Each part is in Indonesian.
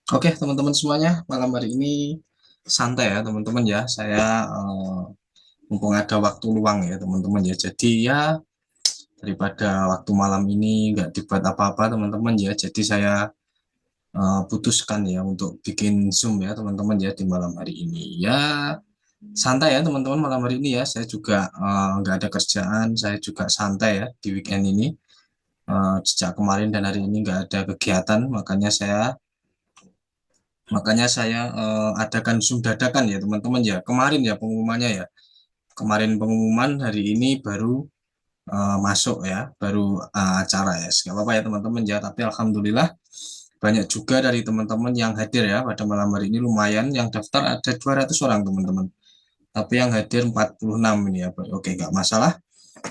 Oke, teman-teman semuanya, malam hari ini santai ya, teman-teman ya. Saya mumpung ada waktu luang ya, teman-teman ya. Jadi ya daripada waktu malam ini nggak dibuat apa-apa, teman-teman ya. Jadi saya putuskan ya untuk bikin Zoom ya, teman-teman ya di malam hari ini. Ya santai ya, teman-teman malam hari ini ya. Saya juga nggak ada kerjaan, saya juga santai ya di weekend ini. Sejak kemarin dan hari ini nggak ada kegiatan, makanya saya adakan Zoom dadakan ya teman-teman ya. Kemarin ya pengumumannya ya. Kemarin pengumuman, hari ini baru masuk ya, baru acara ya. Nggak apa-apa ya teman-teman ya. Tapi alhamdulillah banyak juga dari teman-teman yang hadir ya pada malam hari ini. Lumayan, yang daftar ada 200 orang teman-teman. Tapi yang hadir 46 ini ya. Oke, nggak masalah.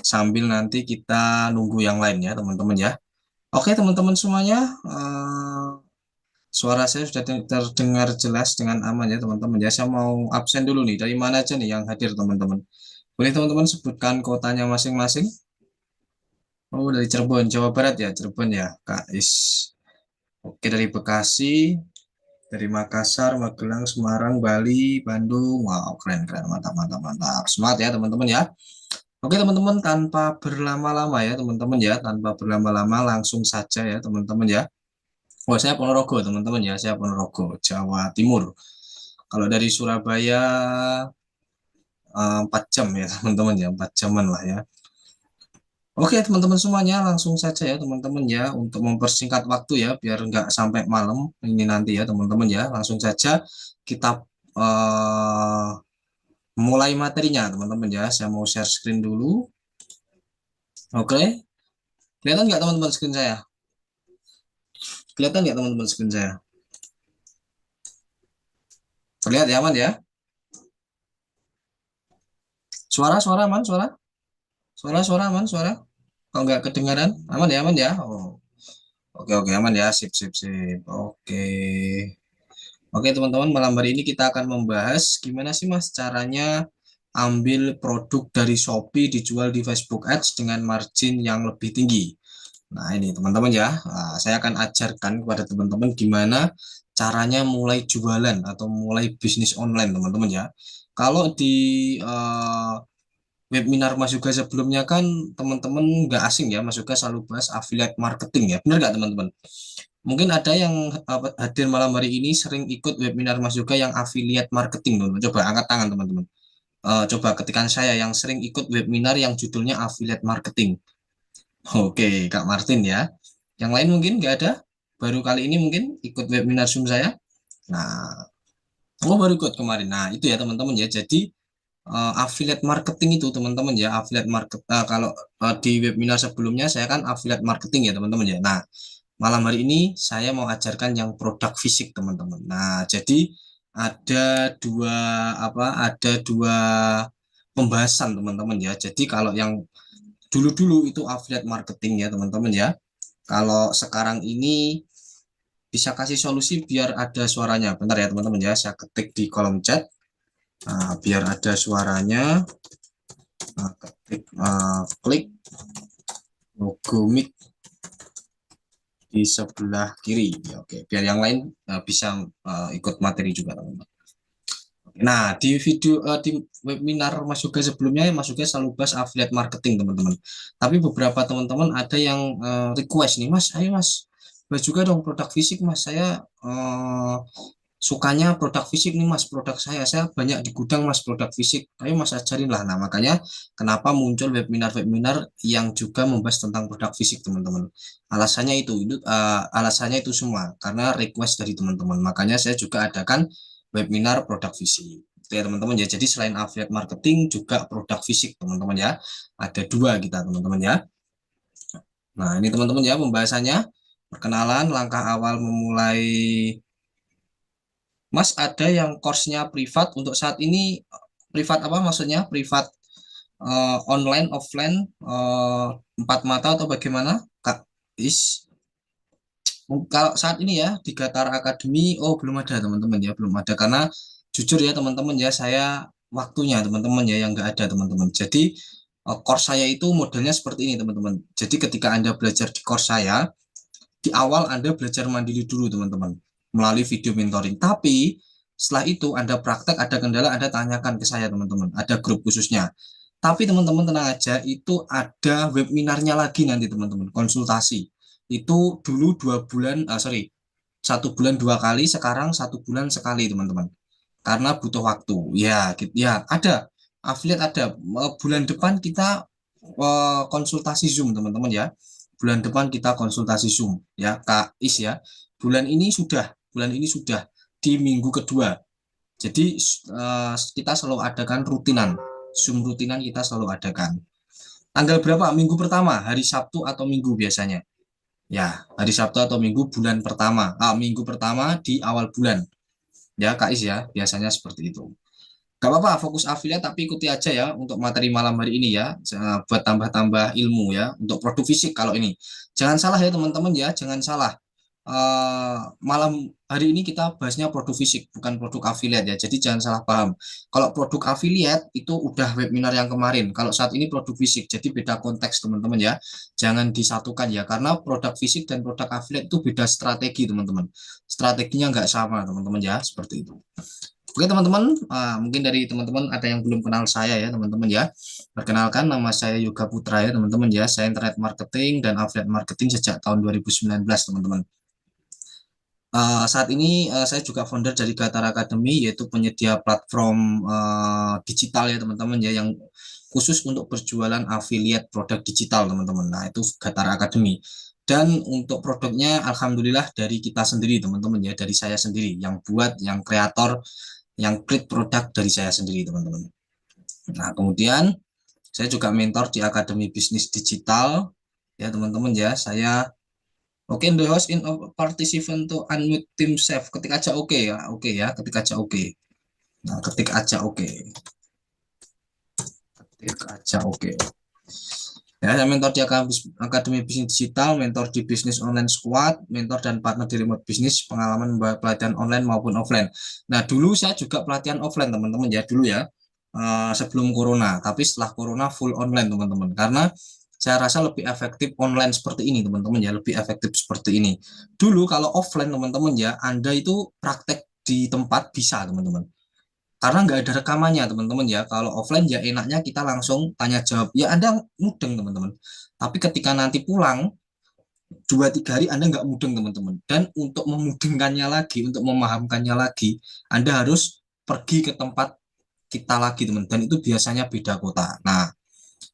Sambil nanti kita nunggu yang lain ya teman-teman ya. Oke teman-teman semuanya. Suara saya sudah terdengar jelas dengan aman ya teman-teman ya. Saya mau absen dulu nih. Dari mana aja nih yang hadir teman-teman? Boleh teman-teman sebutkan kotanya masing-masing? Oh, dari Cirebon, Jawa Barat ya, Cirebon ya, Kak Is. Oke, dari Bekasi, dari Makassar, Magelang, Semarang, Bali, Bandung. Wow, keren, keren, mantap, mantap, mantap. Semangat ya teman-teman ya. Oke teman-teman, tanpa berlama-lama ya teman-teman ya, tanpa berlama-lama langsung saja ya teman-teman ya. Oh, saya Ponorogo teman-teman ya, saya Ponorogo, Jawa Timur. Kalau dari Surabaya 4 jam ya teman-teman ya, 4 jaman lah ya. Oke teman-teman semuanya, langsung saja ya teman-teman ya, untuk mempersingkat waktu ya, biar nggak sampai malam ini nanti ya teman-teman ya. Langsung saja kita uh, mulai materinya teman-teman ya. Saya mau share screen dulu. Oke, kelihatan nggak teman-teman screen saya? Kelihatan nggak teman-teman screen saya? Terlihat ya, aman ya? Suara aman, suara aman, suara. Kalau nggak kedengaran, aman ya. Oh, oke oke aman ya, sip sip sip. Oke. Oke teman-teman, malam hari ini kita akan membahas gimana sih Mas caranya ambil produk dari Shopee dijual di Facebook Ads dengan margin yang lebih tinggi. Nah ini teman-teman ya, saya akan ajarkan kepada teman-teman gimana caranya mulai jualan atau mulai bisnis online teman-teman ya. Kalau di webinar Mas Yoga sebelumnya kan teman-teman nggak asing ya, Mas Yoga selalu bahas affiliate marketing ya, benar nggak teman-teman? Mungkin ada yang hadir malam hari ini sering ikut webinar Mas Yoga yang affiliate marketing, teman-teman. Coba angkat tangan teman-teman. Coba ketikan saya yang sering ikut webinar yang judulnya affiliate marketing. Oke, Kak Martin ya. Yang lain mungkin nggak ada? Baru kali ini mungkin ikut webinar Zoom saya. Nah, baru ikut kemarin. Nah, itu ya teman-teman ya. Jadi affiliate marketing itu teman-teman ya, affiliate market kalau di webinar sebelumnya saya kan affiliate marketing ya teman-teman ya. Nah, malam hari ini saya mau ajarkan yang produk fisik teman-teman. Nah, jadi ada dua pembahasan teman-teman ya. Jadi kalau yang dulu-dulu itu affiliate marketing ya teman-teman ya. Kalau sekarang ini bisa kasih solusi biar ada suaranya. Bentar ya teman-teman ya, saya ketik di kolom chat. Nah, biar ada suaranya. Nah, ketik klik logo mic di sebelah kiri. Ya, oke, biar yang lain bisa ikut materi juga teman-teman. Nah, di webinar Mas Yoga sebelumnya, Mas Yoga selalu bahas affiliate marketing, teman-teman. Tapi beberapa teman-teman ada yang request nih, Mas, ayo Mas, bahas juga dong produk fisik, Mas. Saya sukanya produk fisik nih, Mas. Saya banyak di gudang, Mas, produk fisik. Ayo Mas ajarin lah. Nah, makanya kenapa muncul webinar-webinar yang juga membahas tentang produk fisik, teman-teman. Alasannya itu semua karena request dari teman-teman. Makanya saya juga adakan webinar produk fisik. Itu ya teman-teman ya. Jadi selain affiliate marketing juga produk fisik teman-teman ya. Ada dua kita teman-teman ya. Nah ini teman-teman ya pembahasannya. Perkenalan langkah awal memulai. Mas ada yang course-nya privat untuk saat ini. Privat apa maksudnya? Privat online, offline, empat mata atau bagaimana? Kak Is. Kalau saat ini ya di Gatar Academy, belum ada teman-teman ya, belum ada karena jujur ya teman-teman ya saya waktunya teman-teman ya yang nggak ada teman-teman. Jadi course saya itu modelnya seperti ini teman-teman. Jadi ketika Anda belajar di course saya, di awal Anda belajar mandiri dulu teman-teman. melalui video mentoring. Tapi setelah itu Anda praktek, ada kendala, Anda tanyakan ke saya teman-teman, ada grup khususnya. Tapi teman-teman tenang aja, itu ada webinarnya lagi nanti teman-teman, konsultasi. Itu dulu 2 bulan, sorry, 1 bulan 2 kali, sekarang 1 bulan sekali teman-teman. Karena butuh waktu. Ya, ya ada. Affiliate ada. Bulan depan kita konsultasi Zoom teman-teman ya. Bulan depan kita konsultasi Zoom ya, Kak Is ya. Bulan ini sudah di minggu kedua. Jadi kita selalu adakan rutinan. Zoom rutinan kita selalu adakan. Tanggal berapa? Minggu pertama, hari Sabtu atau Minggu biasanya. Ya, hari Sabtu atau Minggu bulan pertama. Minggu pertama di awal bulan. Ya, Kak Is ya, biasanya seperti itu. Gak apa-apa, fokus affiliate tapi ikuti aja ya untuk materi malam hari ini ya, buat tambah-tambah ilmu ya, untuk produk fisik kalau ini. Jangan salah ya teman-teman ya, jangan salah. Malam hari ini kita bahasnya produk fisik, bukan produk affiliate ya, jadi jangan salah paham. Kalau produk affiliate itu udah webinar yang kemarin, kalau saat ini produk fisik, jadi beda konteks teman-teman ya. Jangan disatukan ya, karena produk fisik dan produk affiliate itu beda strategi teman-teman. Strateginya nggak sama teman-teman ya, seperti itu. Oke teman-teman, mungkin dari teman-teman ada yang belum kenal saya ya teman-teman ya. Perkenalkan, nama saya Yoga Putra ya teman-teman ya. Saya internet marketing dan affiliate marketing sejak tahun 2019 teman-teman. Saat ini saya juga founder dari Gatara Academy, yaitu penyedia platform digital ya teman-teman ya, yang khusus untuk berjualan affiliate produk digital teman-teman. Nah itu Gatara Academy. Dan untuk produknya alhamdulillah dari kita sendiri teman-teman ya, dari saya sendiri yang buat, yang kreator, yang create produk dari saya sendiri teman-teman. Nah kemudian saya juga mentor di Akademi Bisnis Digital ya teman-teman ya. Saya oke, the host in a participant to unmute team safe. Ketik aja oke ya, oke ya, ketik aja oke. Nah, ketik aja oke. Ketik aja oke. Ya, saya mentor di Akademi Bisnis Digital, mentor di Bisnis Online Squad, mentor dan partner di remote bisnis, pengalaman pelatihan online maupun offline. Nah, dulu saya juga pelatihan offline, teman-teman ya, dulu ya, sebelum Corona. Tapi setelah Corona full online, teman-teman. Karena saya rasa lebih efektif online seperti ini, teman-teman ya, lebih efektif seperti ini. Dulu kalau offline, teman-teman ya, Anda itu praktek di tempat bisa, teman-teman, karena nggak ada rekamannya teman-teman ya. Kalau offline ya enaknya kita langsung tanya jawab ya, Anda mudeng teman-teman. Tapi ketika nanti pulang 2-3 hari Anda nggak mudeng teman-teman. Dan untuk memudengkannya lagi, untuk memahamkannya lagi, Anda harus pergi ke tempat kita lagi teman. Dan itu biasanya beda kota. Nah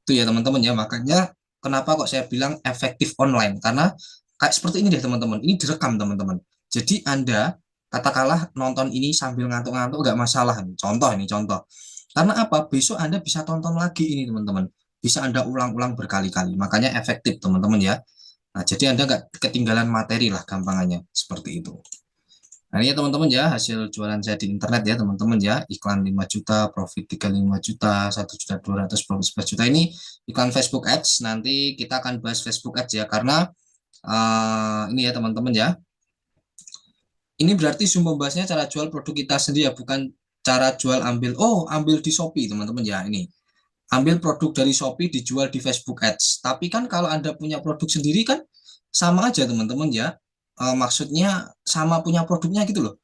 itu ya teman-teman ya, makanya kenapa kok saya bilang efektif online, karena kayak seperti ini deh teman-teman, ini direkam teman-teman. Jadi Anda katakanlah nonton ini sambil ngantuk-ngantuk nggak masalah, contoh ini contoh, karena apa, besok Anda bisa tonton lagi ini teman-teman, bisa Anda ulang-ulang berkali-kali, makanya efektif teman-teman ya. Nah jadi Anda nggak ketinggalan materi lah gampangannya seperti itu. Nah, ini ya teman-teman ya, hasil jualan saya di internet ya teman-teman ya. Iklan 5 juta, profit 35 juta, 1.200.000, profit 11 juta. Ini iklan Facebook Ads. Nanti kita akan bahas Facebook Ads ya, karena ini ya teman-teman ya. Ini berarti Zoom membahasnya cara jual produk kita sendiri ya, bukan cara jual ambil di Shopee teman-teman ya. Ini ambil produk dari Shopee dijual di Facebook Ads. Tapi kan kalau Anda punya produk sendiri kan sama aja teman-teman ya. Maksudnya sama punya produknya gitu loh.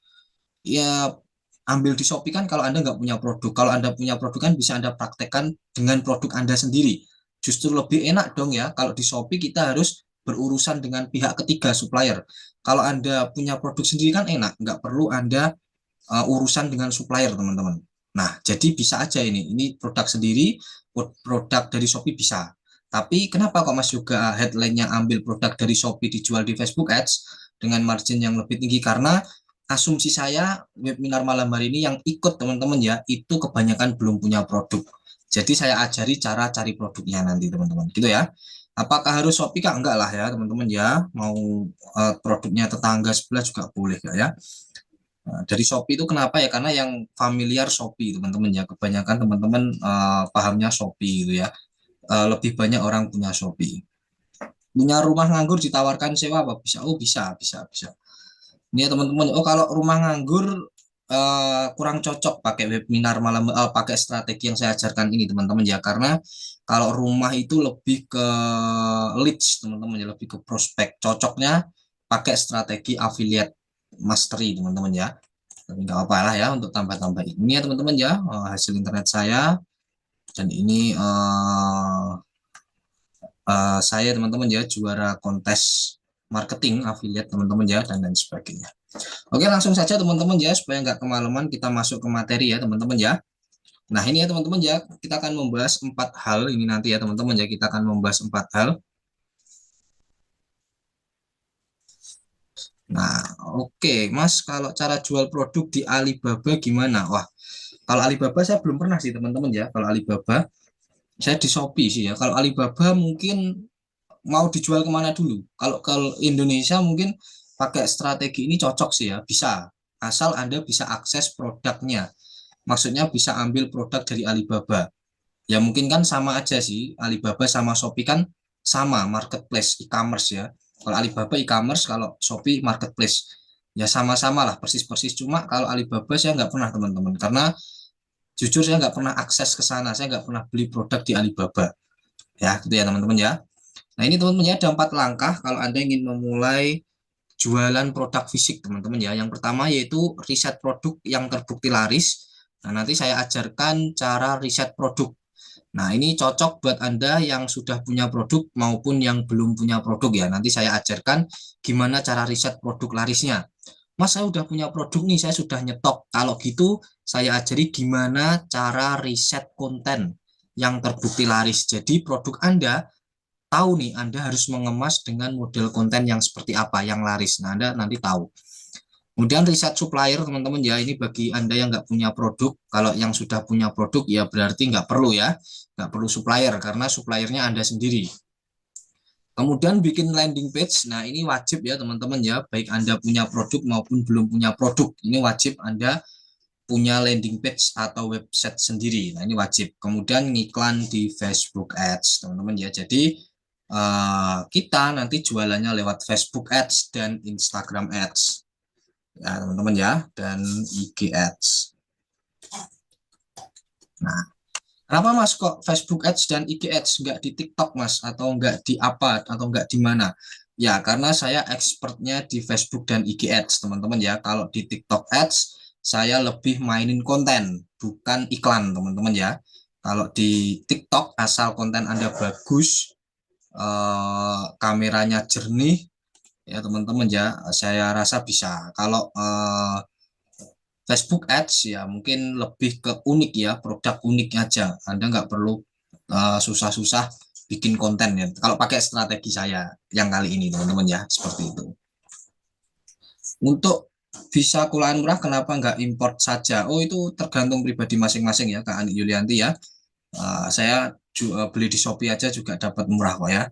Ya ambil di Shopee kan kalau Anda nggak punya produk. Kalau Anda punya produk kan bisa Anda praktekkan dengan produk Anda sendiri. Justru lebih enak dong ya. Kalau di Shopee kita harus berurusan dengan pihak ketiga supplier. Kalau Anda punya produk sendiri kan enak, nggak perlu Anda urusan dengan supplier teman-teman. Nah, jadi bisa aja ini produk sendiri, produk dari Shopee bisa. Tapi kenapa kok Mas juga headline-nya ambil produk dari Shopee dijual di Facebook Ads dengan margin yang lebih tinggi? Karena asumsi saya webinar malam hari ini yang ikut teman-teman ya, itu kebanyakan belum punya produk. Jadi saya ajari cara cari produknya nanti teman-teman, gitu ya. Apakah harus Shopee Kak? Enggak lah ya teman-teman ya. Mau produknya tetangga sebelah juga boleh ya. Nah, dari Shopee itu kenapa ya? Karena yang familiar Shopee teman-teman ya. Kebanyakan teman-teman pahamnya Shopee gitu ya. Lebih banyak orang punya Shopee. Punya rumah nganggur ditawarkan sewa apa? Bisa. Oh bisa. Ini ya teman-teman. Oh kalau rumah nganggur kurang cocok pakai webinar malam, pakai strategi yang saya ajarkan ini teman-teman ya. Karena kalau rumah itu lebih ke leads teman-teman ya, lebih ke prospek. Cocoknya pakai strategi affiliate. mastery teman-teman ya. Tapi nggak apa-apa lah ya untuk tambah-tambah ini ya teman-teman ya, hasil internet saya. Dan ini saya teman-teman ya juara kontes marketing affiliate teman-teman ya, dan lain sebagainya. Oke, langsung saja teman-teman ya, supaya nggak kemalaman kita masuk ke materi ya teman-teman ya. Nah ini ya teman-teman ya, kita akan membahas 4 hal ini nanti ya teman-teman ya, kita akan membahas 4 hal. Nah oke Mas, kalau cara jual produk di Alibaba gimana? Wah, kalau Alibaba saya belum pernah sih teman-teman ya. Kalau Alibaba saya di Shopee sih ya. Kalau Alibaba mungkin mau dijual kemana dulu? Kalau ke Indonesia mungkin pakai strategi ini cocok sih ya, bisa. Asal Anda bisa akses produknya. Maksudnya bisa ambil produk dari Alibaba. Ya mungkin kan sama aja sih, Alibaba sama Shopee kan sama marketplace e-commerce ya. Kalau Alibaba e-commerce, kalau Shopee marketplace. Ya sama-sama lah, persis-persis. Cuma kalau Alibaba saya nggak pernah teman-teman, karena jujur saya nggak pernah akses ke sana, saya nggak pernah beli produk di Alibaba. Ya gitu ya teman-teman ya. Nah ini teman-teman ya, ada 4 langkah kalau Anda ingin memulai jualan produk fisik teman-teman ya. Yang pertama yaitu riset produk yang terbukti laris. Nah nanti saya ajarkan cara riset produk. Nah, ini cocok buat Anda yang sudah punya produk maupun yang belum punya produk ya. Nanti saya ajarkan gimana cara riset produk larisnya. Mas, saya udah punya produk nih, saya sudah nyetok. Kalau gitu, saya ajari gimana cara riset konten yang terbukti laris. Jadi, produk Anda tahu nih, Anda harus mengemas dengan model konten yang seperti apa, yang laris. Nah, Anda nanti tahu. Kemudian riset supplier teman-teman ya, ini bagi Anda yang nggak punya produk. Kalau yang sudah punya produk ya berarti nggak perlu ya, nggak perlu supplier karena suppliernya Anda sendiri. Kemudian bikin landing page, nah ini wajib ya teman-teman ya, baik Anda punya produk maupun belum punya produk, ini wajib Anda punya landing page atau website sendiri. Nah ini wajib. Kemudian ngiklan di Facebook Ads teman-teman ya, jadi kita nanti jualannya lewat Facebook Ads dan Instagram Ads ya teman-teman ya, dan IG Ads. Nah, kenapa Mas kok Facebook Ads dan IG Ads nggak di TikTok Mas, atau nggak di apa, atau nggak di mana? Ya karena saya expertnya di Facebook dan IG Ads teman-teman ya. Kalau di TikTok Ads saya lebih mainin konten, bukan iklan teman-teman ya. Kalau di TikTok asal konten Anda bagus, kameranya jernih ya teman-teman ya, saya rasa bisa. Kalau Facebook Ads ya mungkin lebih ke unik ya, produk unik aja. Anda nggak perlu susah-susah bikin konten ya. Kalau pakai strategi saya yang kali ini teman-teman ya, seperti itu. Untuk bisa kuliah murah, kenapa nggak import saja? Oh itu tergantung pribadi masing-masing ya, Kak Ani Yulianti ya. Saya beli di Shopee aja juga dapat murah kok ya.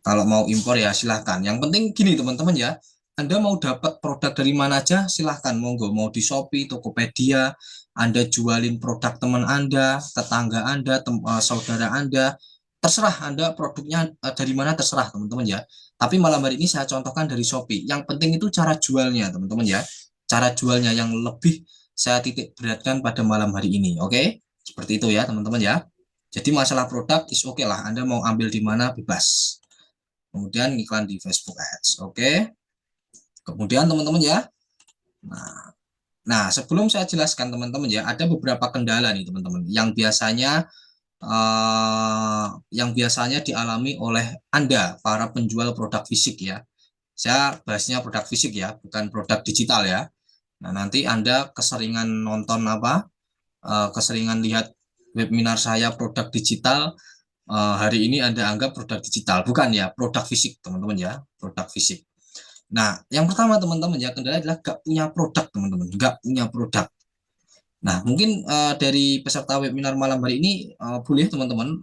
Kalau mau impor ya silahkan. Yang penting gini teman-teman ya, Anda mau dapat produk dari mana aja silahkan, monggo. Mau di Shopee, Tokopedia, Anda jualin produk teman Anda, tetangga Anda, saudara Anda, terserah Anda produknya dari mana, terserah teman-teman ya. Tapi malam hari ini saya contohkan dari Shopee. Yang penting itu cara jualnya teman-teman ya. Cara jualnya yang lebih saya titik beratkan pada malam hari ini. Oke, seperti itu ya teman-teman ya. Jadi masalah produk is oke lah, Anda mau ambil di mana bebas. Kemudian iklan di Facebook Ads. Oke. Kemudian teman-teman ya. Nah, sebelum saya jelaskan teman-teman ya, ada beberapa kendala nih teman-teman yang biasanya dialami oleh Anda para penjual produk fisik ya. Saya bahasnya produk fisik ya, bukan produk digital ya. Nah, nanti Anda keseringan nonton keseringan lihat webinar saya produk digital, hari ini Anda anggap produk digital, bukan ya, produk fisik teman-teman ya, produk fisik. Nah, yang pertama teman-teman ya, kendala adalah nggak punya produk teman-teman, nggak punya produk. Nah, mungkin dari peserta webinar malam hari ini boleh teman-teman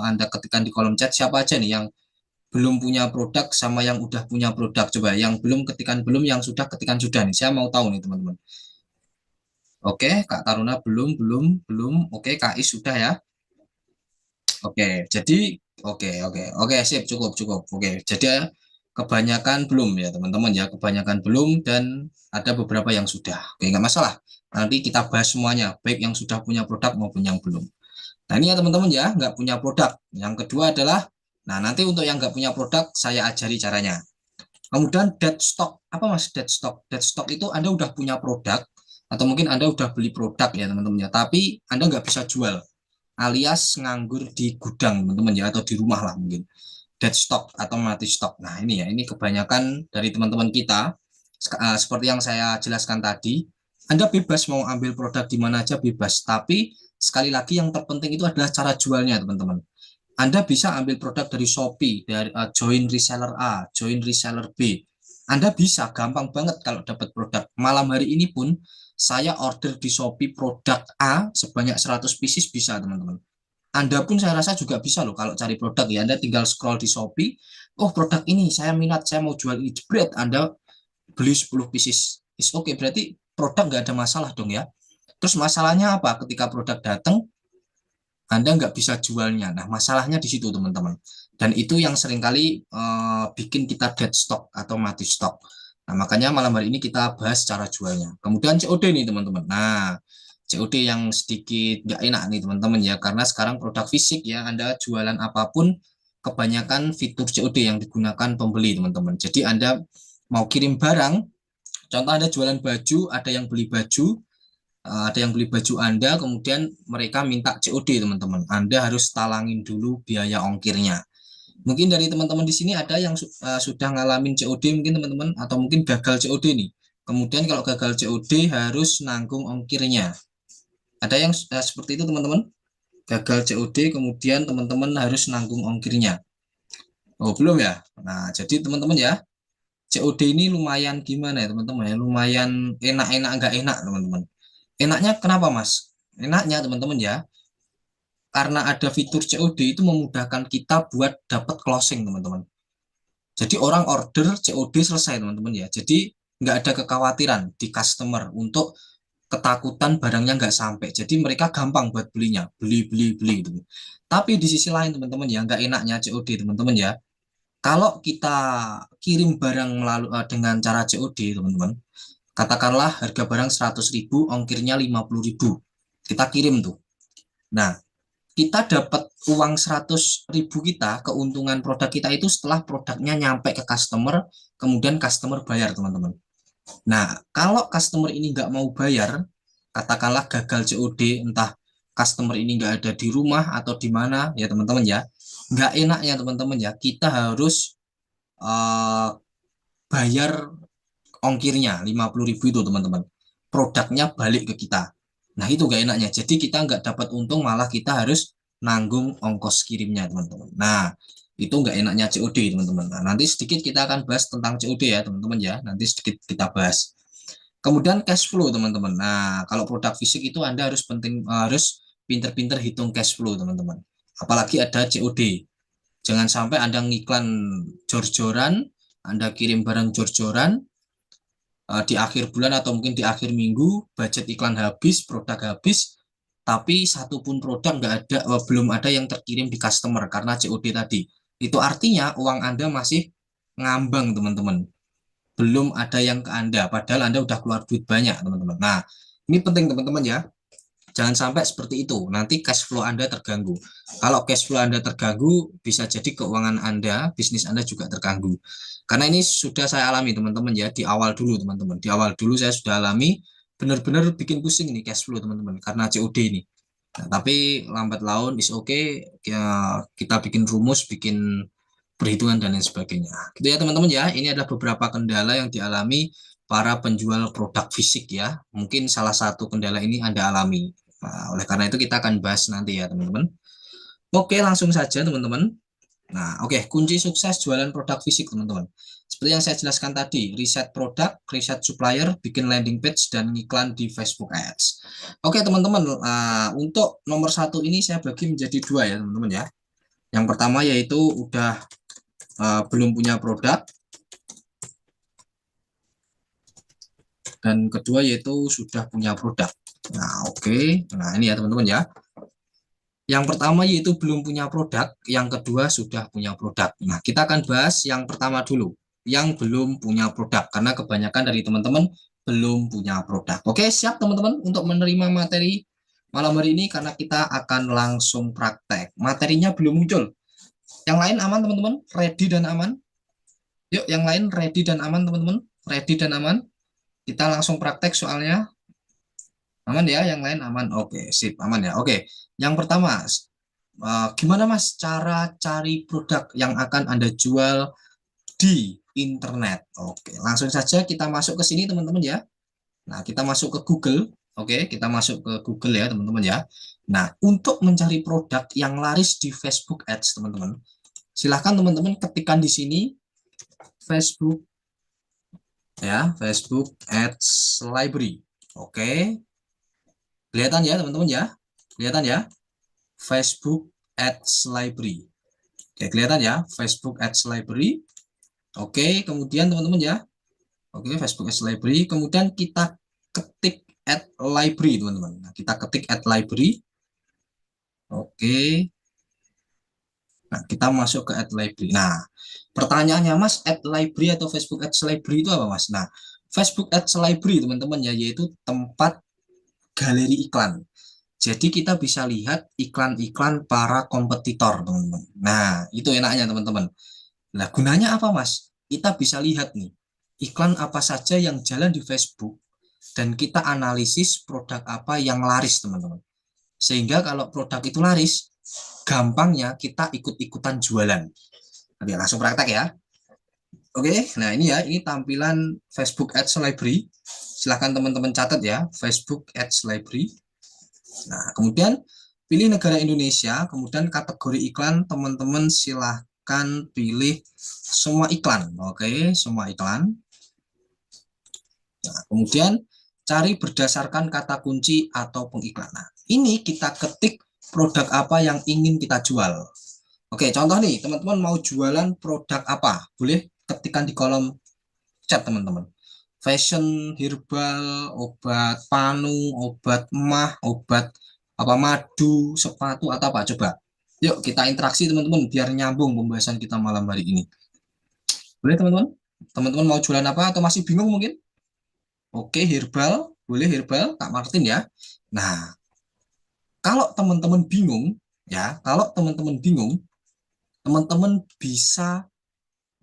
Anda ketikkan di kolom chat siapa aja nih yang belum punya produk sama yang udah punya produk. Coba yang belum ketikan belum, yang sudah ketikan sudah nih. Saya mau tahu nih teman-teman. Oke, Kak Taruna belum, belum, belum. Oke, Kak Is sudah ya. Oke, jadi oke, sip, cukup, cukup. Oke, jadi kebanyakan belum ya teman-teman ya, kebanyakan belum dan ada beberapa yang sudah. Oke, nggak masalah. Nanti kita bahas semuanya, baik yang sudah punya produk maupun yang belum. Nah ini ya teman-teman ya, nggak punya produk. Yang kedua adalah, nah nanti untuk yang nggak punya produk, saya ajari caranya. Kemudian dead stock, apa Mas dead stock? Dead stock itu Anda udah punya produk, atau mungkin Anda udah beli produk ya teman-teman ya, tapi Anda nggak bisa jual, alias nganggur di gudang teman-teman ya, atau di rumah lah mungkin. Dead stock atau mati stok. Nah ini ya, ini kebanyakan dari teman-teman kita, seperti yang saya jelaskan tadi, Anda bebas mau ambil produk di mana aja bebas, tapi sekali lagi yang terpenting itu adalah cara jualnya teman-teman. Anda bisa ambil produk dari Shopee, dari join reseller A, join reseller B. Anda bisa gampang banget kalau dapat produk. Malam hari ini pun saya order di Shopee produk A sebanyak 100 pieces bisa, teman-teman. Anda pun saya rasa juga bisa loh kalau cari produk ya. Anda tinggal scroll di Shopee, oh produk ini saya minat, saya mau jual ini, jebret, Anda beli 10 pieces. Is oke, berarti produk nggak ada masalah dong ya. Terus masalahnya apa? Ketika produk datang, anda nggak bisa jualnya. Nah, masalahnya di situ, teman-teman. Dan itu yang seringkali bikin kita dead stock atau mati stok. Nah, makanya malam hari ini kita bahas cara jualnya. Kemudian COD nih, teman-teman. Nah, COD yang sedikit nggak enak nih, teman-teman ya. Karena sekarang produk fisik ya, Anda jualan apapun, kebanyakan fitur COD yang digunakan pembeli, teman-teman. Jadi Anda mau kirim barang, contoh Anda jualan baju, ada yang beli baju, ada yang beli baju Anda, kemudian mereka minta COD, teman-teman. Anda harus talangin dulu biaya ongkirnya. Mungkin dari teman-teman di sini ada yang sudah ngalamin COD mungkin teman-teman, atau mungkin gagal COD nih. Kemudian kalau gagal COD harus nanggung ongkirnya. Ada yang seperti itu teman-teman? Gagal COD kemudian teman-teman harus nanggung ongkirnya. Oh, belum ya? Nah, jadi teman-teman ya, COD ini lumayan gimana ya teman-teman ya? Lumayan enak-enak nggak enak teman-teman. Enaknya kenapa Mas? Enaknya teman-teman ya, karena ada fitur COD itu memudahkan kita buat dapat closing teman-teman. Jadi orang order COD selesai teman-teman ya. Jadi nggak ada kekhawatiran di customer untuk ketakutan barangnya nggak sampai. Jadi mereka gampang buat belinya, beli gitu. Tapi di sisi lain teman-teman ya, nggak enaknya COD teman-teman ya. Kalau kita kirim barang melalui dengan cara COD teman-teman, katakanlah harga barang 100.000, ongkirnya 50.000, kita kirim tuh. Nah, kita dapat uang 100.000 kita, keuntungan produk kita itu setelah produknya nyampe ke customer, kemudian customer bayar, teman-teman. Nah, kalau customer ini nggak mau bayar, katakanlah gagal COD, entah customer ini nggak ada di rumah atau di mana, ya teman-teman ya, nggak enaknya teman-teman ya, kita harus uh, bayar ongkirnya 50.000 itu teman-teman. Produknya balik ke kita. Nah itu gak enaknya. Jadi kita nggak dapat untung, malah kita harus nanggung ongkos kirimnya teman-teman. Nah itu nggak enaknya COD teman-teman. Nah, nanti sedikit kita akan bahas tentang COD ya teman-teman ya. Nanti sedikit kita bahas. Kemudian cash flow teman-teman. Nah kalau produk fisik itu Anda harus pinter-pinter hitung cash flow teman-teman. Apalagi ada COD. Jangan sampai Anda ngiklan jor-joran, Anda kirim barang jor-joran, di akhir bulan atau mungkin di akhir minggu budget iklan habis, produk habis, tapi satupun produk nggak ada, belum ada yang terkirim di customer karena COD tadi. Itu artinya uang Anda masih ngambang teman-teman, belum ada yang ke Anda, padahal Anda udah keluar duit banyak teman-teman. Nah ini penting teman-teman ya, jangan sampai seperti itu, nanti cash flow Anda terganggu. Kalau cash flow Anda terganggu, bisa jadi keuangan Anda, bisnis Anda juga terganggu. Karena ini sudah saya alami teman-teman ya, di awal dulu teman-teman. Di awal dulu saya sudah alami, benar-benar bikin pusing ini cash flow teman-teman, karena COD ini. Nah, tapi lambat laun is oke, okay, ya, kita bikin rumus, bikin perhitungan dan lain sebagainya. Gitu ya teman-teman ya, ini adalah beberapa kendala yang dialami para penjual produk fisik ya. Mungkin salah satu kendala ini Anda alami. Nah, oleh karena itu kita akan bahas nanti ya teman-teman. Oke, langsung saja teman-teman. Nah, oke, kunci sukses jualan produk fisik teman-teman. Seperti yang saya jelaskan tadi, riset produk, riset supplier, bikin landing page, dan iklan di Facebook Ads. Oke teman-teman, untuk nomor satu ini saya bagi menjadi dua ya teman-teman ya. Yang pertama yaitu udah belum punya produk, dan kedua yaitu sudah punya produk. Nah, oke. Nah, ini ya teman-teman ya. Yang pertama yaitu belum punya produk, yang kedua sudah punya produk. Nah, kita akan bahas yang pertama dulu, yang belum punya produk, karena kebanyakan dari teman-teman belum punya produk. Oke, siap teman-teman untuk menerima materi malam hari ini, karena kita akan langsung praktek. Materinya belum muncul. Yang lain aman teman-teman? Ready dan aman? Yuk, yang lain ready dan aman, teman-teman. Ready dan aman. Kita langsung praktek soalnya. Aman ya, yang lain aman. Oke, sip, aman ya. Oke, yang pertama, gimana Mas cara cari produk yang akan Anda jual di internet? Oke, langsung saja kita masuk ke sini, teman-teman ya. Nah, kita masuk ke Google. Oke, kita masuk ke Google ya, teman-teman ya. Nah, untuk mencari produk yang laris di Facebook Ads, teman-teman, silahkan teman-teman ketikkan di sini Facebook ya, Facebook Ads Library. Oke, kelihatan ya, teman-teman ya. Kelihatan ya, Facebook Ads Library. Oke, kelihatan ya, Facebook Ads Library. Oke, kemudian teman-teman ya. Oke, Facebook Ads Library. Kemudian kita ketik Ad Library, teman-teman. Nah, kita ketik Ad Library. Oke. Nah, kita masuk ke Ad Library. Nah, pertanyaannya Mas, Ad Library atau Facebook Ads Library itu apa, Mas? Nah, Facebook Ads Library, teman-teman ya, yaitu tempat galeri iklan. Jadi kita bisa lihat iklan-iklan para kompetitor, teman-teman. Nah, itu enaknya, teman-teman. Nah, gunanya apa, Mas? Kita bisa lihat nih, iklan apa saja yang jalan di Facebook, dan kita analisis produk apa yang laris, teman-teman. Sehingga kalau produk itu laris, gampangnya kita ikut-ikutan jualan. Oke, langsung praktek ya. Oke, nah ini ya, ini tampilan Facebook Ads Library. Silahkan teman-teman catat ya, Facebook Ads Library. Nah, kemudian pilih negara Indonesia, kemudian kategori iklan, teman-teman silahkan pilih semua iklan. Oke, semua iklan. Nah, kemudian cari berdasarkan kata kunci atau pengiklan. Nah, ini kita ketik produk apa yang ingin kita jual. Oke, contoh nih, teman-teman mau jualan produk apa? Boleh ketikkan di kolom chat, teman-teman. Fashion, herbal, obat panu, obat emah, obat apa madu, sepatu atau apa? Coba. Yuk kita interaksi, teman-teman, biar nyambung pembahasan kita malam hari ini. Boleh, teman-teman? Teman-teman mau jualan apa atau masih bingung mungkin? Oke, herbal, boleh herbal, Kak Martin ya. Nah, kalau teman-teman bingung, ya, kalau teman-teman bingung, teman-teman bisa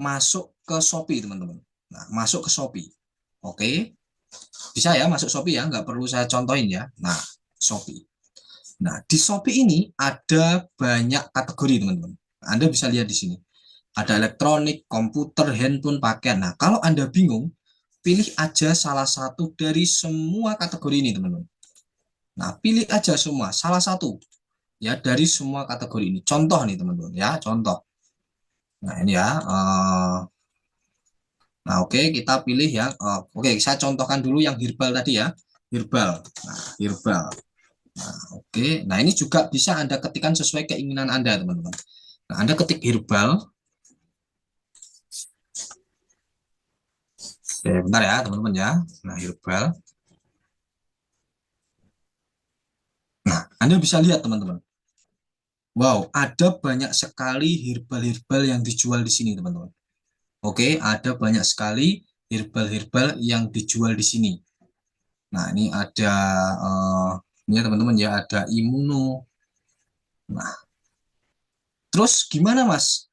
masuk ke Shopee, teman-teman. Nah, masuk ke Shopee. Oke, bisa ya masuk Shopee ya, nggak perlu saya contohin ya. Nah, Shopee. Nah, di Shopee ini ada banyak kategori, teman-teman. Anda bisa lihat di sini. Ada elektronik, komputer, handphone, pakaian. Nah, kalau Anda bingung, pilih aja salah satu dari semua kategori ini, teman-teman. Nah, pilih aja semua, salah satu ya dari semua kategori ini. Contoh nih, teman-teman ya, contoh. Nah, ini ya. Nah, oke, kita pilih ya. Oke, saya contohkan dulu yang herbal tadi ya. Herbal. Nah, herbal. Nah, oke. Nah, ini juga bisa Anda ketikkan sesuai keinginan Anda, teman-teman. Nah, Anda ketik herbal. Oke, bentar ya, teman-teman ya. Nah, herbal. Nah, Anda bisa lihat, teman-teman. Wow, ada banyak sekali herbal-herbal yang dijual di sini, teman-teman. Oke, ada banyak sekali herbal-herbal yang dijual di sini. Nah, ini ada ini ya teman-teman ya, ada imuno. Nah, terus gimana Mas?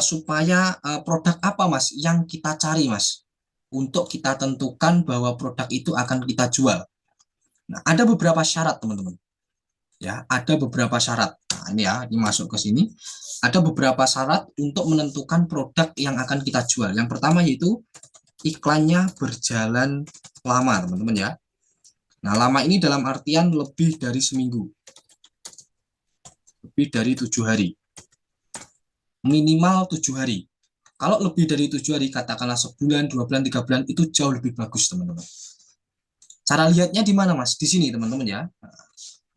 Supaya produk apa Mas yang kita cari Mas? Untuk kita tentukan bahwa produk itu akan kita jual. Nah, ada beberapa syarat teman-teman. Ya, ada beberapa syarat. Nah, ini ya, ini masuk ke sini. Ada beberapa syarat untuk menentukan produk yang akan kita jual. Yang pertama yaitu iklannya berjalan lama, teman-teman ya. Nah, lama ini dalam artian lebih dari seminggu, lebih dari 7 hari, minimal 7 hari. Kalau lebih dari 7 hari, katakanlah sebulan, 2 bulan, 3 bulan, itu jauh lebih bagus, teman-teman. Cara lihatnya di mana, Mas? Di sini, teman-teman ya. Nah,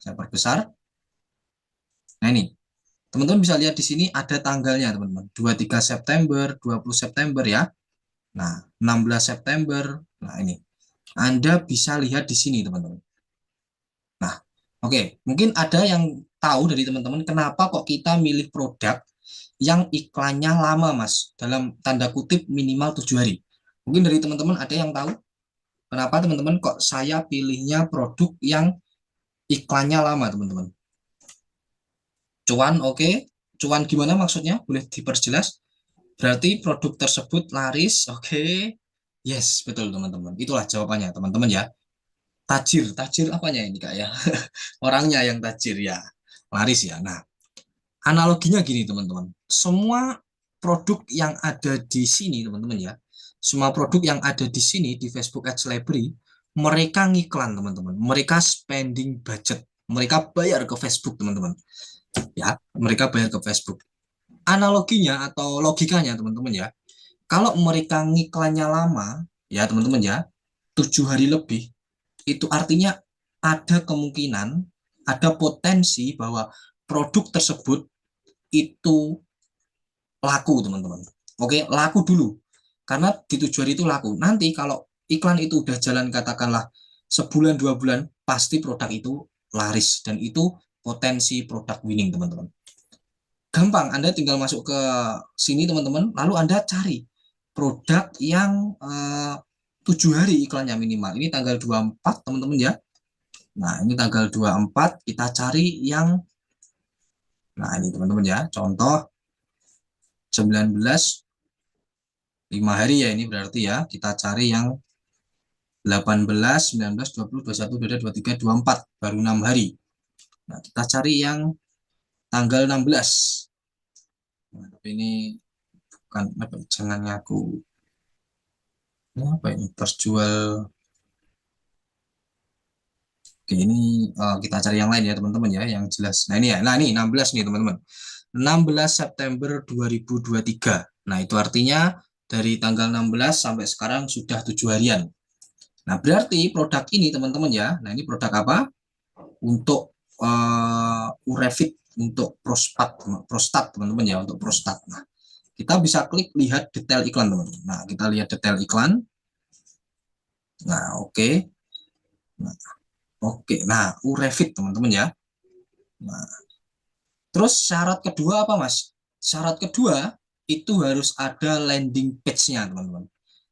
saya perbesar. Nah, ini. Teman-teman bisa lihat di sini ada tanggalnya, teman-teman. 23 September, 20 September ya. Nah, 16 September. Nah, ini. Anda bisa lihat di sini, teman-teman. Nah, oke. Mungkin ada yang tahu dari teman-teman kenapa kok kita milih produk yang iklannya lama, Mas. Dalam tanda kutip minimal 7 hari. Mungkin dari teman-teman ada yang tahu kenapa teman-teman kok saya pilihnya produk yang iklannya lama, teman-teman. Cuan, oke. Cuan gimana maksudnya? Boleh diperjelas? Berarti produk tersebut laris. Oke. Yes, betul teman-teman. Itulah jawabannya teman-teman ya. Tajir, tajir apanya ini Kak ya? Orangnya yang tajir ya. Laris ya. Nah, analoginya gini teman-teman. Semua produk yang ada di sini teman-teman ya. Semua produk yang ada di sini di Facebook Ads Library, mereka ngiklan teman-teman. Mereka spending budget. Mereka bayar ke Facebook teman-teman. Ya, mereka bayar ke Facebook. Analoginya atau logikanya teman-teman ya. Kalau mereka ngiklannya lama, ya teman-teman ya, 7 hari lebih, itu artinya ada kemungkinan, ada potensi bahwa produk tersebut itu laku teman-teman. Oke, laku dulu. Karena di 7 hari itu laku. Nanti kalau iklan itu udah jalan katakanlah sebulan 2 bulan, pasti produk itu laris dan itu potensi produk winning teman-teman. Gampang, Anda tinggal masuk ke sini teman-teman, lalu Anda cari produk yang 7 hari iklannya minimal. Ini tanggal 24 teman-teman ya. Nah, ini tanggal 24 kita cari yang, nah ini teman-teman ya, contoh 19, 5 hari ya ini berarti ya, kita cari yang 18, 19, 20, 21, 22, 23, 24, baru 6 hari. Nah, kita cari yang tanggal 16. Nah, tapi ini bukan apa, jangan aku ini apa ini terjual. Oke, ini kita cari yang lain ya teman-teman ya, yang jelas. Nah ini ya, nah ini 16 nih teman-teman. 16 September 2023. Nah itu artinya dari tanggal 16 sampai sekarang sudah 7 harian. Nah berarti produk ini teman-teman ya, nah ini produk apa? Untuk Urevit, untuk prostat teman-teman ya, untuk prostat. Nah kita bisa klik lihat detail iklan teman-teman. Nah kita lihat detail iklan. Nah oke. Nah, oke, nah Urevit teman-teman ya. Nah, terus syarat kedua apa Mas? Syarat kedua itu harus ada landing page-nya teman-teman.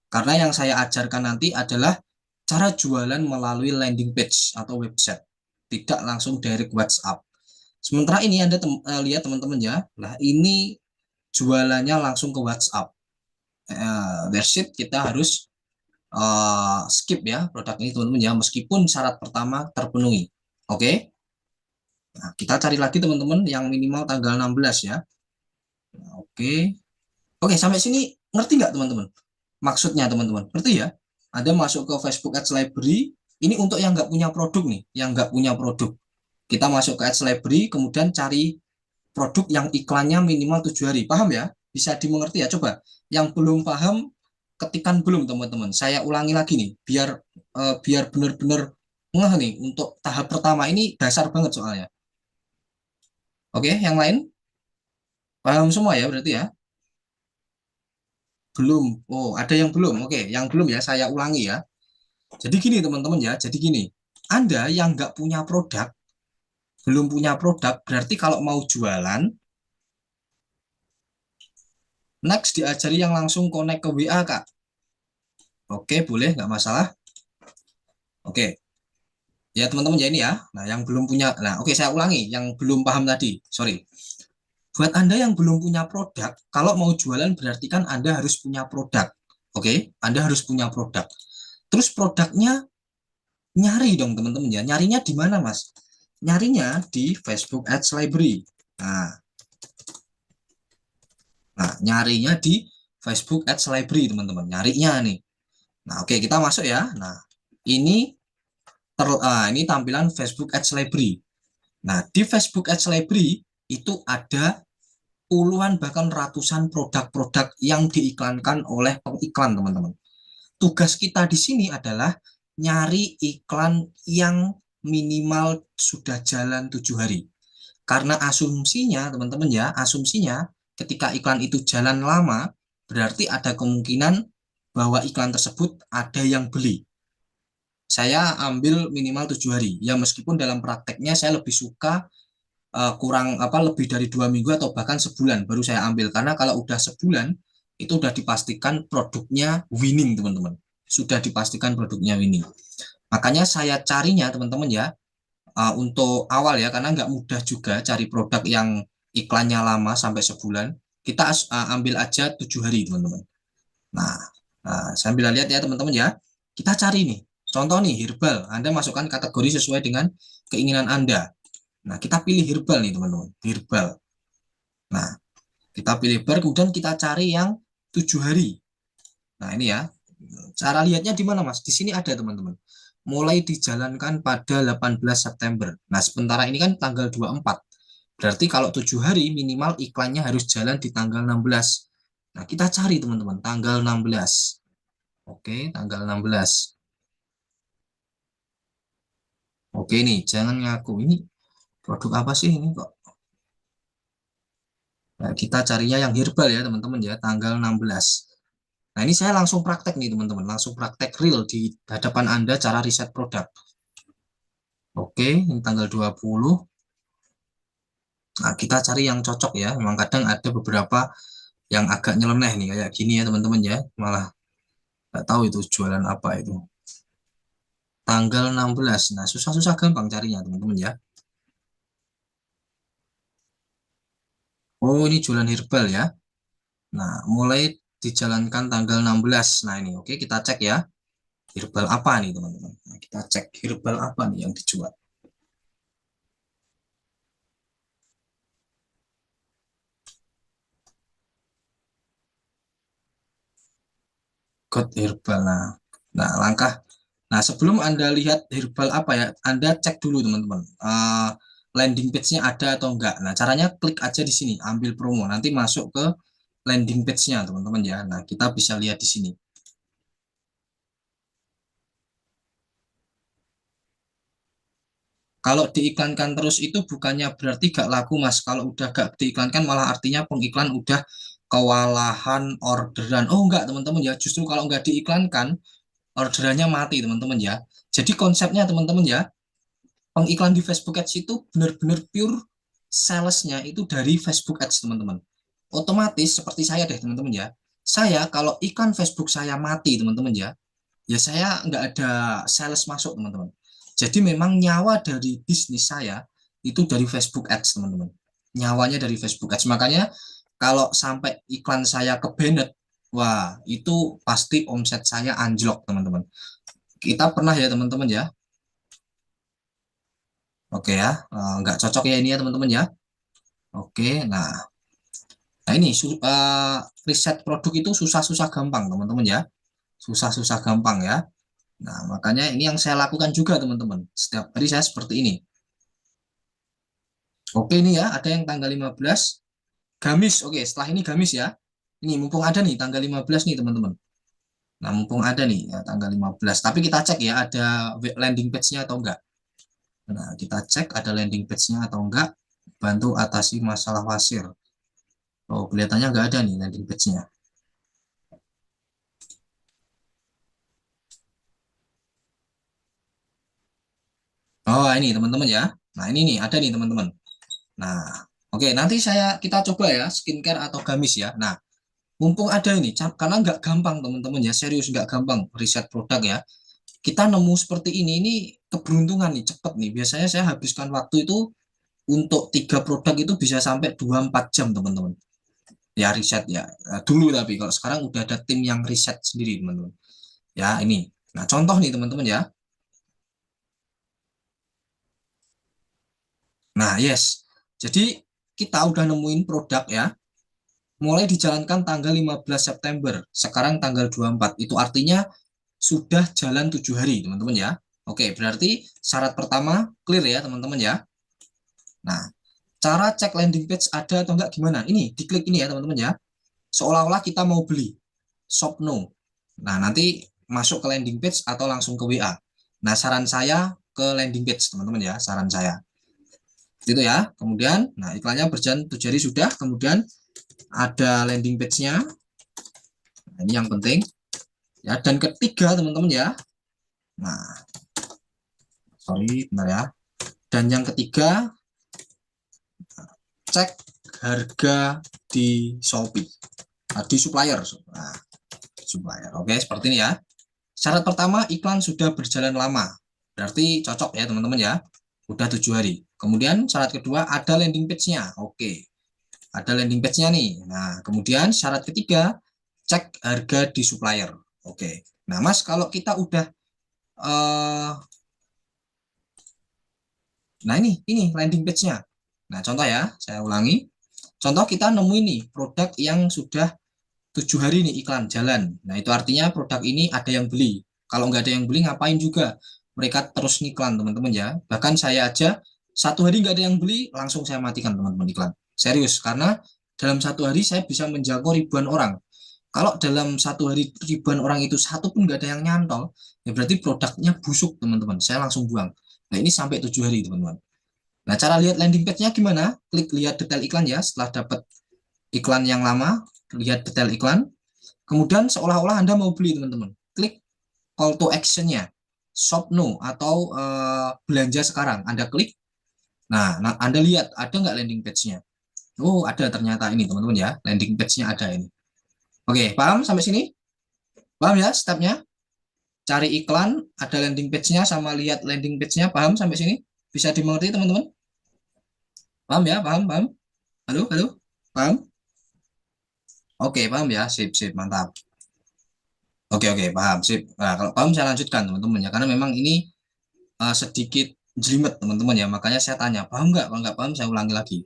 Karena yang saya ajarkan nanti adalah cara jualan melalui landing page atau website, tidak langsung direct WhatsApp. Sementara ini Anda lihat teman-teman ya, nah ini jualannya langsung ke WhatsApp. That's it, kita harus skip ya produk ini teman-teman ya, meskipun syarat pertama terpenuhi. Oke, nah, kita cari lagi teman-teman yang minimal tanggal 16 ya. Nah, oke, oke sampai sini ngerti nggak teman-teman? Maksudnya teman-teman, ngerti ya? Ada masuk ke Facebook Ads Library, ini untuk yang nggak punya produk nih, yang nggak punya produk. Kita masuk ke Ads Library, kemudian cari produk yang iklannya minimal 7 hari. Paham ya? Bisa dimengerti ya? Coba, yang belum paham, ketikan belum teman-teman. Saya ulangi lagi nih, biar benar-benar ngeh nih. Untuk tahap pertama ini dasar banget soalnya. Oke, yang lain? Paham semua ya berarti ya? Belum. Oh, ada yang belum. Oke, yang belum ya saya ulangi ya. Jadi gini teman-teman ya, jadi gini. Anda yang nggak punya produk, belum punya produk, berarti kalau mau jualan, next diajari yang langsung connect ke WA, Kak. Oke, boleh, nggak masalah. Oke, ya teman-teman ya ini ya. Nah, yang belum punya, nah oke saya ulangi, yang belum paham tadi, sorry. Buat Anda yang belum punya produk, kalau mau jualan berarti kan Anda harus punya produk. Oke, Anda harus punya produk. Terus produknya nyari dong teman-teman ya. Nyarinya di mana Mas? Nyarinya di Facebook Ads Library. Nah, nyarinya di Facebook Ads Library teman-teman. Nyarinya nih. Nah, oke kita masuk ya. Nah, ini ini tampilan Facebook Ads Library. Nah, di Facebook Ads Library itu ada puluhan bahkan ratusan produk-produk yang diiklankan oleh pengiklan teman-teman. Tugas kita di sini adalah nyari iklan yang minimal sudah jalan 7 hari. Karena asumsinya teman-teman ya, asumsinya ketika iklan itu jalan lama, berarti ada kemungkinan bahwa iklan tersebut ada yang beli. Saya ambil minimal 7 hari. Ya meskipun dalam prakteknya saya lebih suka kurang apa lebih dari 2 minggu atau bahkan sebulan baru saya ambil, karena kalau udah sebulan itu udah dipastikan produknya winning teman-teman, sudah dipastikan produknya winning. Makanya saya carinya teman-teman ya, untuk awal ya, karena nggak mudah juga cari produk yang iklannya lama sampai sebulan. kita ambil aja 7 hari teman-teman. Nah, sambil lihat ya teman-teman ya. Kita cari nih. Contoh nih herbal. Anda masukkan kategori sesuai dengan keinginan Anda. Nah, kita pilih herbal nih teman-teman. Herbal. Nah, kita pilih herbal, kemudian kita cari yang 7 hari. Nah, ini ya. Cara lihatnya di mana, Mas? Di sini ada teman-teman. Mulai dijalankan pada 18 September. Nah, sementara ini kan tanggal 24. Berarti kalau 7 hari minimal iklannya harus jalan di tanggal 16. Nah, kita cari teman-teman tanggal 16. Oke, tanggal 16. Oke nih, jangan ngaku. Ini produk apa sih ini kok? Nah, kita carinya yang herbal ya teman-teman ya, tanggal 16. Nah, ini saya langsung praktek nih teman-teman. Langsung praktek real di hadapan Anda cara riset produk. Oke, ini tanggal 20. Nah, kita cari yang cocok ya. Memang kadang ada beberapa yang agak nyeleneh nih kayak gini ya teman-teman ya. Malah nggak tahu itu jualan apa itu. Tanggal 16. Nah, susah-susah gampang carinya teman-teman ya. Oh, ini jualan herbal ya. Nah, mulai dijalankan tanggal 16. Nah, ini oke kita cek ya. Herbal apa nih teman-teman. Nah, kita cek herbal apa nih yang dijual. God herbal. Nah, langkah. Nah, sebelum Anda lihat herbal apa ya, Anda cek dulu teman-teman. Landing page-nya ada atau enggak. Nah, caranya klik aja di sini, ambil promo. Nanti masuk ke landing page-nya teman-teman ya. Nah, kita bisa lihat di sini. Kalau diiklankan terus itu bukannya berarti gak laku, Mas. Kalau udah gak diiklankan malah artinya pengiklan udah kewalahan orderan. Oh enggak teman-teman ya, justru kalau nggak diiklankan orderannya mati teman-teman ya. Jadi konsepnya teman-teman ya, pengiklan di Facebook Ads itu benar-benar pure salesnya itu dari Facebook Ads teman-teman. Otomatis seperti saya deh teman-teman ya. Saya kalau iklan Facebook saya mati teman-teman ya, ya saya nggak ada sales masuk teman-teman. Jadi memang nyawa dari bisnis saya itu dari Facebook Ads teman-teman. Nyawanya dari Facebook Ads. Makanya kalau sampai iklan saya ke banned, wah itu pasti omset saya anjlok teman-teman. Kita pernah ya teman-teman ya. Oke ya, nggak cocok ya ini ya teman-teman ya. Oke, nah ini riset produk itu susah-susah gampang teman-teman ya. Susah-susah gampang ya. Nah, makanya ini yang saya lakukan juga teman-teman. Setiap hari saya seperti ini. Oke ini ya, ada yang tanggal 15. Gamis, oke setelah ini Gamis ya. Ini mumpung ada nih tanggal 15 nih teman-teman. Nah, mumpung ada nih ya, tanggal 15. Tapi kita cek ya ada landing page-nya atau enggak. Nah, kita cek ada landing page-nya atau enggak. Bantu atasi masalah wasir. Oh, kelihatannya enggak ada nih landing page-nya. Oh, ini teman-teman ya. Nah, ini nih ada nih teman-teman. Nah, oke nanti kita coba ya skincare atau gamis ya. Nah, mumpung ada ini, karena nggak gampang teman-teman ya, serius nggak gampang riset produk ya. Kita nemu seperti ini keberuntungan nih, cepet nih. Biasanya saya habiskan waktu itu untuk 3 produk itu bisa sampai 24 jam teman-teman. Ya riset ya. Nah, dulu tapi kalau sekarang udah ada tim yang riset sendiri teman-teman. Ya ini. Nah contoh nih teman-teman ya. Nah yes. Jadi kita udah nemuin produk ya. Mulai dijalankan tanggal 15 September. Sekarang tanggal 24. Itu artinya sudah jalan 7 hari teman-teman ya. Oke, berarti syarat pertama clear ya teman-teman ya. Nah, cara cek landing page ada atau enggak gimana? Ini diklik ini ya teman-teman ya. Seolah-olah kita mau beli. Shop no. Nah, nanti masuk ke landing page atau langsung ke WA. Nah, saran saya ke landing page teman-teman ya, saran saya. Itu ya. Kemudian, nah iklannya berjalan 7 hari sudah. Kemudian ada landing page-nya. Nah, ini yang penting. Ya, dan ketiga teman-teman ya. Nah, sorry, benar ya. Dan yang ketiga, cek harga di Shopee, di supplier. Nah, supplier. Oke, seperti ini ya. Syarat pertama, iklan sudah berjalan lama. Berarti cocok ya teman-teman ya. Udah 7 hari. Kemudian syarat kedua, ada landing page-nya. Oke. ada landing page-nya nih. Nah, kemudian syarat ketiga, cek harga di supplier. Oke. Nah, Mas, kalau kita udah nah ini landing page-nya. Nah, contoh ya, saya ulangi. Contoh kita nemu ini produk yang sudah 7 hari nih iklan jalan. Nah, itu artinya produk ini ada yang beli. Kalau nggak ada yang beli, ngapain juga? Mereka terus ngiklan, teman-teman ya. Bahkan saya aja 1 hari nggak ada yang beli, langsung saya matikan teman-teman iklan. Serius, karena dalam 1 hari saya bisa menjangkau ribuan orang. Kalau dalam 1 hari ribuan orang itu satu pun nggak ada yang nyantol, ya berarti produknya busuk, teman-teman. Saya langsung buang. Nah, ini sampai 7 hari, teman-teman. Nah, cara lihat landing page-nya gimana? Klik lihat detail iklan ya. Setelah dapat iklan yang lama, lihat detail iklan. Kemudian seolah-olah Anda mau beli, teman-teman. Klik call to action-nya. Shop now atau belanja sekarang. Anda klik. Nah, Anda lihat ada nggak landing page-nya? Oh, ada ternyata ini, teman-teman ya. Landing page-nya ada ini. Oke, paham sampai sini? Paham ya stepnya? Cari iklan, ada landing page-nya, sama lihat landing page-nya. Paham sampai sini? Bisa dimengerti, teman-teman? Paham ya? Paham? Paham? Halo? Halo? Paham? Oke, paham ya? Sip, sip, mantap. Oke, oke, paham, sip. Nah, kalau paham saya lanjutkan, teman-teman ya. Karena memang ini sedikit jelimet, teman-teman ya. Makanya saya tanya, paham nggak? Kalau nggak paham, saya ulangi lagi.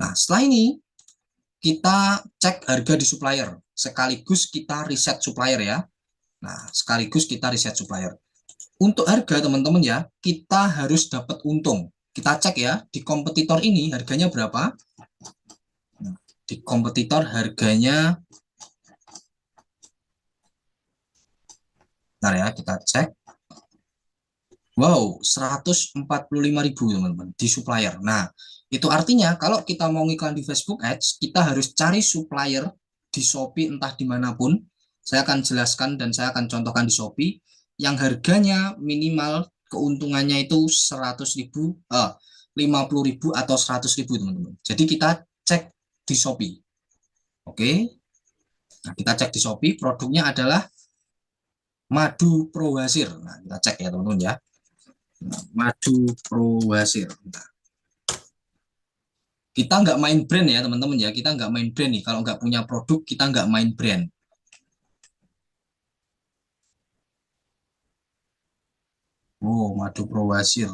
Nah, setelah ini, kita cek harga di supplier. Sekaligus kita riset supplier ya. Nah, sekaligus kita riset supplier. Untuk harga, teman-teman ya, kita harus dapat untung. Kita cek ya, di kompetitor ini harganya berapa? Nah, di kompetitor harganya, bentar ya, kita cek. Wow, 145.000 teman-teman di supplier. Nah, itu artinya kalau kita mau ngiklan di Facebook Ads, kita harus cari supplier di Shopee entah dimanapun. Saya akan jelaskan dan saya akan contohkan di Shopee yang harganya minimal keuntungannya itu 100.000, 50.000 atau 100.000 teman-teman. Jadi kita cek di Shopee. Oke, nah, kita cek di Shopee, produknya adalah madu Probasir. Nah, kita cek ya teman-teman ya. Madu Probasir. Nah, kita nggak main brand ya teman-teman ya, kita nggak main brand nih, kalau nggak punya produk kita nggak main brand. Oh, madu Probasir,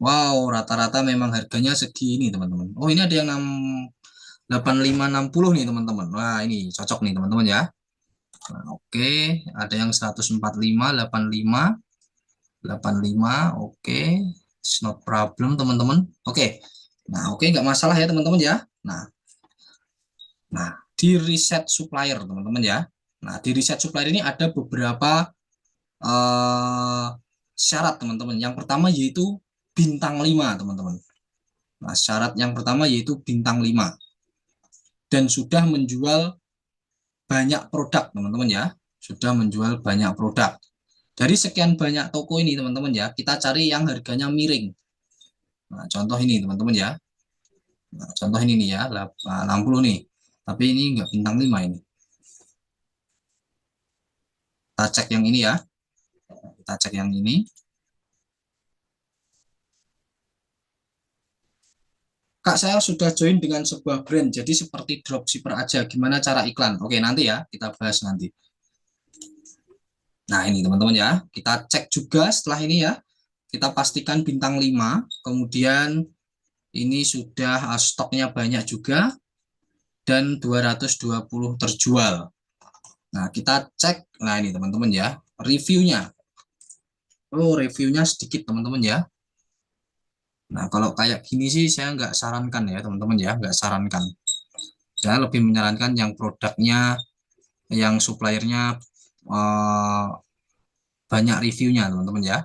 wow, rata-rata memang harganya segini teman-teman. Oh, ini ada yang 8560 nih teman-teman. Wah, ini cocok nih teman-teman ya. Nah, oke, ada yang 145, 85, 85, oke, it's not problem teman-teman. Oke, nah oke, nggak masalah ya teman-teman ya. Nah, di riset supplier teman-teman ya. Nah, di riset supplier ini ada beberapa eh, syarat teman-teman. Yang pertama yaitu bintang 5 teman-teman. Nah, syarat yang pertama yaitu bintang 5 dan sudah menjual banyak produk teman-teman ya. Sudah menjual banyak produk. Dari sekian banyak toko ini teman-teman ya, kita cari yang harganya miring. Nah, contoh ini teman-teman ya. Nah, contoh ini nih ya, 60 nih. Tapi ini enggak bintang 5 ini. Kita cek yang ini ya. Kita cek yang ini. Kak, saya sudah join dengan sebuah brand, jadi seperti dropshipper aja. Gimana cara iklan? Oke, nanti ya, kita bahas nanti. Nah, ini teman-teman ya, kita cek juga setelah ini ya. Kita pastikan bintang 5, kemudian ini sudah stoknya banyak juga, dan 220 terjual. Nah, kita cek, nah ini teman-teman ya, reviewnya. Oh, reviewnya sedikit teman-teman ya. Nah, kalau kayak gini sih saya nggak sarankan ya teman-teman ya, nggak sarankan. Saya lebih menyarankan yang produknya, yang suppliernya eh, banyak reviewnya teman-teman ya.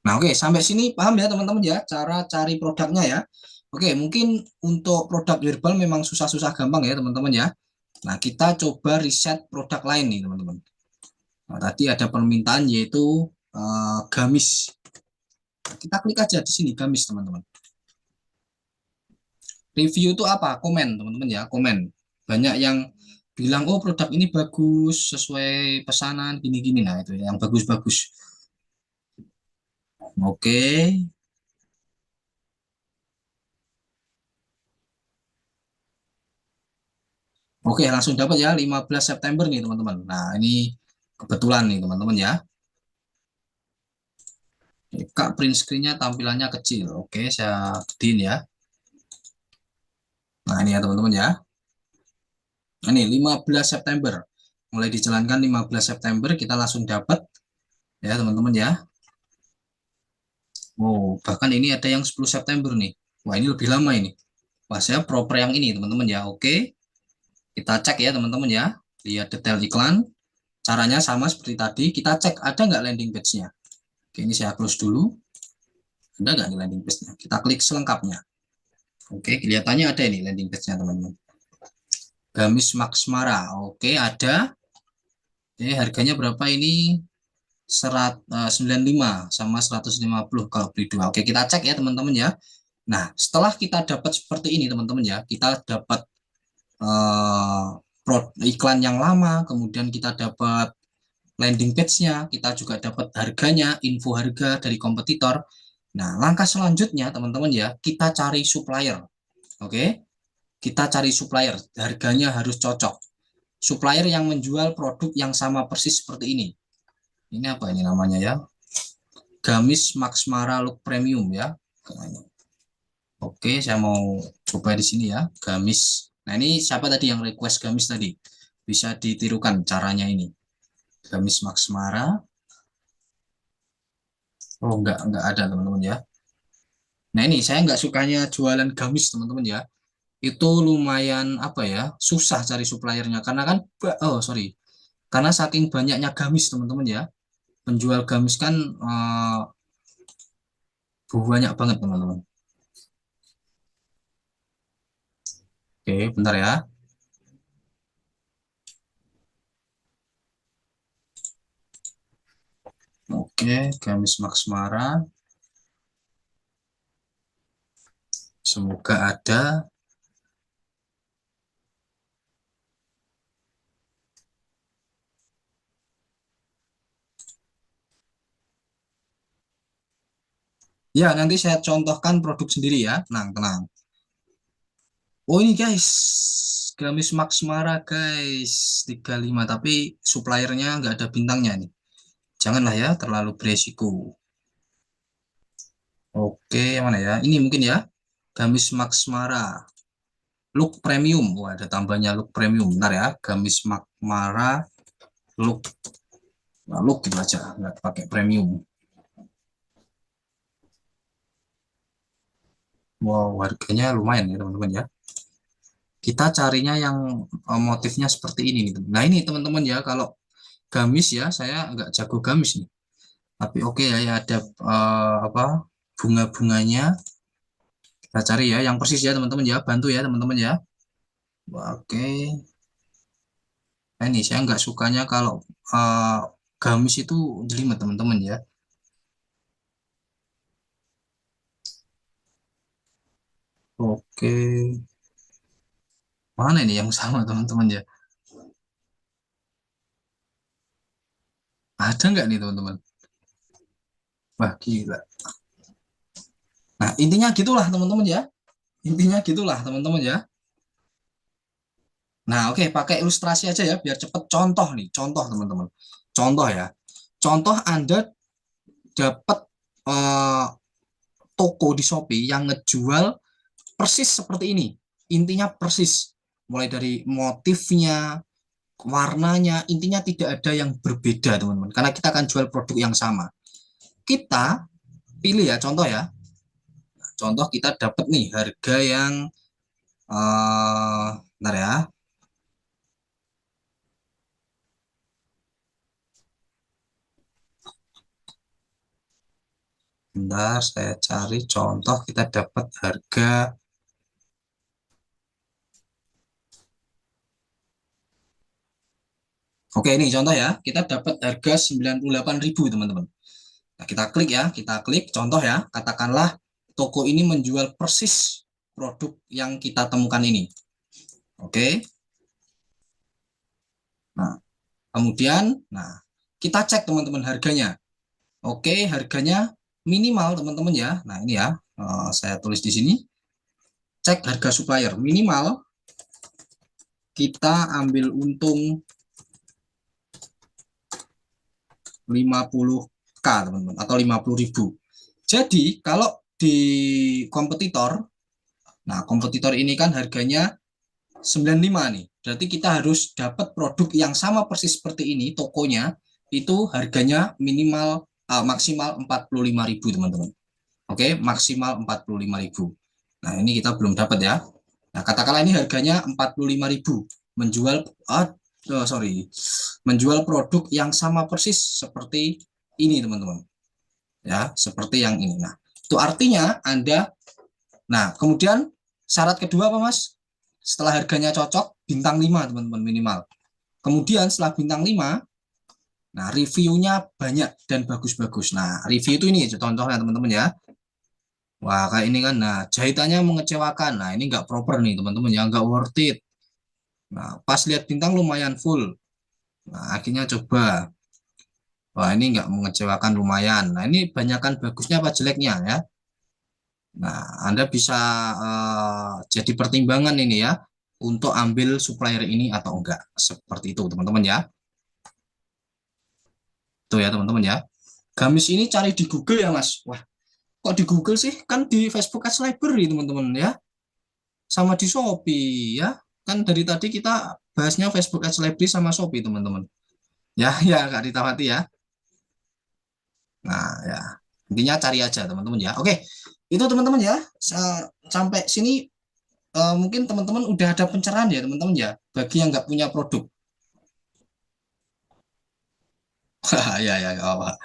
Nah, oke, sampai sini paham ya teman-teman ya cara cari produknya ya. Oke, mungkin untuk produk herbal memang susah-susah gampang ya teman-teman ya. Nah, kita coba riset produk lain nih teman-teman. Nah, tadi ada permintaan yaitu gamis. Kita klik aja di sini gamis teman-teman. Review itu apa? Komen teman-teman ya, komen. Banyak yang bilang oh produk ini bagus sesuai pesanan gini-gini. Nah, itu yang bagus-bagus. Oke. Oke, langsung dapat ya 15 September nih teman-teman. Nah, ini kebetulan nih teman-teman ya. Kak, print screen-nya tampilannya kecil. Oke, saya gedein ya. Nah, ini ya teman-teman ya. Nah, ini 15 September. Mulai dijalankan 15 September, kita langsung dapat ya teman-teman ya. Oh, bahkan ini ada yang 10 September nih. Wah, ini lebih lama ini. Wah, saya proper yang ini teman-teman ya. Oke, kita cek ya teman-teman ya. Lihat detail iklan. Caranya sama seperti tadi. Kita cek ada nggak landing page-nya. Oke, ini saya close dulu. Ada nggak nih landing page-nya? Kita klik selengkapnya. Oke, kelihatannya ada ini landing page-nya teman-teman. Gamis Max Mara. Oke, ada. Oke, harganya berapa ini? 95 sama 150 kalau beli dua. Oke, kita cek ya teman-teman ya. Nah, setelah kita dapat seperti ini teman-teman ya, kita dapat eh, iklan yang lama, kemudian kita dapat landing page-nya, kita juga dapat harganya, info harga dari kompetitor. Nah, langkah selanjutnya teman-teman ya, kita cari supplier. Oke, kita cari supplier, harganya harus cocok. Supplier yang menjual produk yang sama persis seperti ini. Ini apa ini namanya ya? Gamis Max Mara Look Premium ya. Oke, saya mau coba di sini ya, gamis. Nah, ini siapa tadi yang request gamis tadi? Bisa ditirukan caranya ini. Gamis Max Mara. Oh, enggak ada teman-teman ya. Nah, ini saya nggak sukanya jualan gamis teman-teman ya. Itu lumayan apa ya, susah cari suppliernya karena kan, oh sorry, karena saking banyaknya gamis teman-teman ya. Penjual gamis kan banyak banget teman-teman. Oke, bentar ya. Oke, gamis Max Mara. Semoga ada. Ya, nanti saya contohkan produk sendiri ya. Tenang, tenang. Oh, ini guys. Gamis Max Mara guys. 35. Tapi suppliernya nggak ada bintangnya nih. Janganlah ya, terlalu beresiko. Oke, yang mana ya? Ini mungkin ya. Gamis Max Mara. Look Premium. Wah, ada tambahnya Look Premium. Bentar ya. Gamis Max Mara. Look. Nah, look gitu aja. Nggak pakai Premium. Wow, harganya lumayan ya teman-teman ya. Kita carinya yang motifnya seperti ini nih. Nah, ini teman-teman ya, kalau gamis ya, saya nggak jago gamis nih. Tapi oke ya, ya ada apa bunga-bunganya. Kita cari ya yang persis ya teman-teman ya, bantu ya teman-teman ya. Oke. Nah, ini saya nggak sukanya kalau eh, gamis itu jelimet teman-teman ya. Oke. Mana ini yang sama teman-teman ya? Ada nggak nih teman-teman? Wah, gila. Nah, intinya gitulah teman-teman ya. Intinya gitulah teman-teman ya. Nah, oke, pakai ilustrasi aja ya biar cepet. Contoh nih, contoh teman-teman. Contoh ya. Contoh Anda dapat eh, toko di Shopee yang ngejual persis seperti ini. Intinya persis. Mulai dari motifnya, warnanya, intinya tidak ada yang berbeda, teman-teman. Karena kita akan jual produk yang sama. Kita pilih ya, contoh ya. Contoh kita dapat nih harga yang bentar ya. Bentar, saya cari contoh kita dapat harga. Oke, ini contoh ya. Kita dapat harga 98.000 teman-teman. Nah, kita klik ya, kita klik contoh ya. Katakanlah toko ini menjual persis produk yang kita temukan ini. Oke. Nah, kemudian kita cek teman-teman harganya. Oke, harganya minimal teman-teman ya. Nah, ini ya. Saya tulis di sini. Cek harga supplier minimal kita ambil untung 50K teman-teman, atau 50.000. Jadi kalau di kompetitor, nah kompetitor ini kan harganya 95 nih. Berarti kita harus dapat produk yang sama persis seperti ini, tokonya itu harganya minimal maksimal 45.000 teman-teman. Oke, maksimal 45.000. Nah, ini kita belum dapat ya. Nah, katakanlah ini harganya 45.000, menjual menjual produk yang sama persis seperti ini teman-teman. Ya, seperti yang ini. Nah, itu artinya Anda, nah kemudian syarat kedua apa Mas? Setelah harganya cocok, bintang 5 teman-teman minimal. Kemudian setelah bintang 5, nah reviewnya banyak dan bagus-bagus. Nah, review itu ini contohnya teman-teman ya. Wah, kayak ini kan. Nah, jahitannya mengecewakan. Nah, ini nggak proper nih teman-teman ya, nggak worth it. Nah, pas lihat bintang lumayan full. Nah, akhirnya coba. Wah, ini nggak mengecewakan lumayan. Nah, ini banyakkan bagusnya apa jeleknya ya. Nah, Anda bisa jadi pertimbangan ini ya, untuk ambil supplier ini atau enggak. Seperti itu teman-teman ya. Tuh ya teman-teman ya. Gamis ini cari di Google ya Mas. Wah, kok di Google sih? Kan di Facebook Ads Library teman-teman ya. Sama di Shopee ya. Kan dari tadi kita bahasnya Facebook Ads Library sama Shopee teman-teman. Ya, ya Kak Ditawati ya. Nah, ya. Intinya cari aja teman-teman ya. Oke. Itu teman-teman ya. Sampai sini mungkin teman-teman udah ada pencerahan ya teman-teman ya. Bagi yang nggak punya produk. Ya, ya, nggak apa-apa.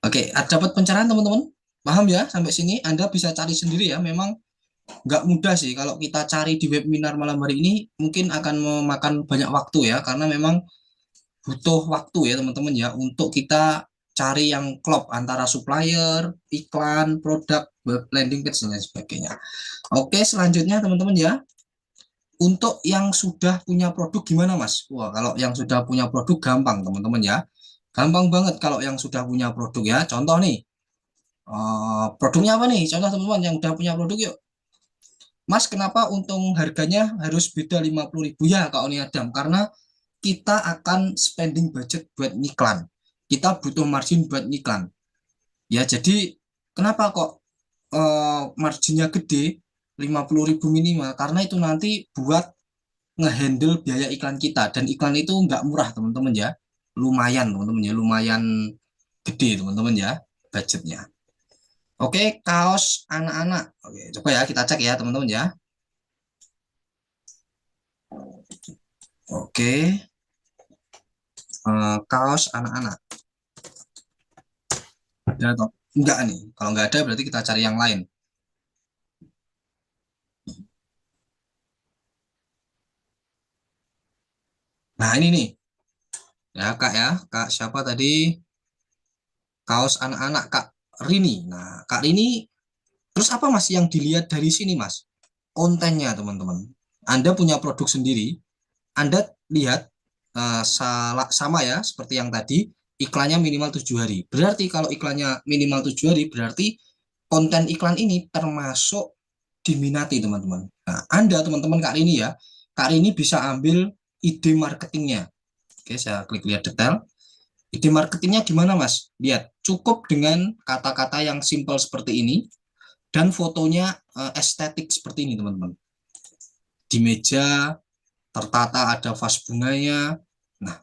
Oke, dapat pencerahan teman-teman. Paham ya sampai sini? Anda bisa cari sendiri ya. Memang nggak mudah sih kalau kita cari di webinar malam hari ini, mungkin akan memakan banyak waktu ya, karena memang butuh waktu ya teman-teman ya untuk kita cari yang klop antara supplier, iklan, produk, landing page dan lain sebagainya. Oke, selanjutnya teman-teman ya, untuk yang sudah punya produk gimana Mas? Wah, kalau yang sudah punya produk gampang teman-teman ya. Gampang banget kalau yang sudah punya produk ya. Contoh nih, produknya apa nih? Contoh teman-teman yang udah punya produk yuk. Mas, kenapa untung harganya harus beda 50.000 ya Kak Oni Adam? Karena kita akan spending budget buat iklan. Kita butuh margin buat iklan. Ya, jadi kenapa kok marginnya gede 50.000 minimal? Karena itu nanti buat ngehandle biaya iklan kita. Dan iklan itu nggak murah teman-teman ya. Lumayan teman-teman ya, lumayan gede teman-teman ya budgetnya. Oke, kaos anak-anak. Oke, coba ya kita cek ya teman-teman ya. Oke, kaos anak-anak. Ada atau enggak nih? Kalau enggak ada berarti kita cari yang lain. Nah, ini nih. Ya, Kak ya. Kak siapa tadi? Kaos anak-anak Kak Rini. Nah, Kak Rini, terus apa Mas yang dilihat dari sini, Mas? Kontennya, teman-teman. Anda punya produk sendiri, Anda lihat sama ya, seperti yang tadi, iklannya minimal 7 hari. Berarti kalau iklannya minimal 7 hari, berarti konten iklan ini termasuk diminati, teman-teman. Nah, Anda, teman-teman Kak Rini ya, Kak Rini bisa ambil ide marketingnya. Oke, saya klik lihat detail. Ide marketingnya gimana, Mas? Lihat, cukup dengan kata-kata yang simpel seperti ini dan fotonya estetik seperti ini, teman-teman. Di meja tertata ada vas bunganya. Nah,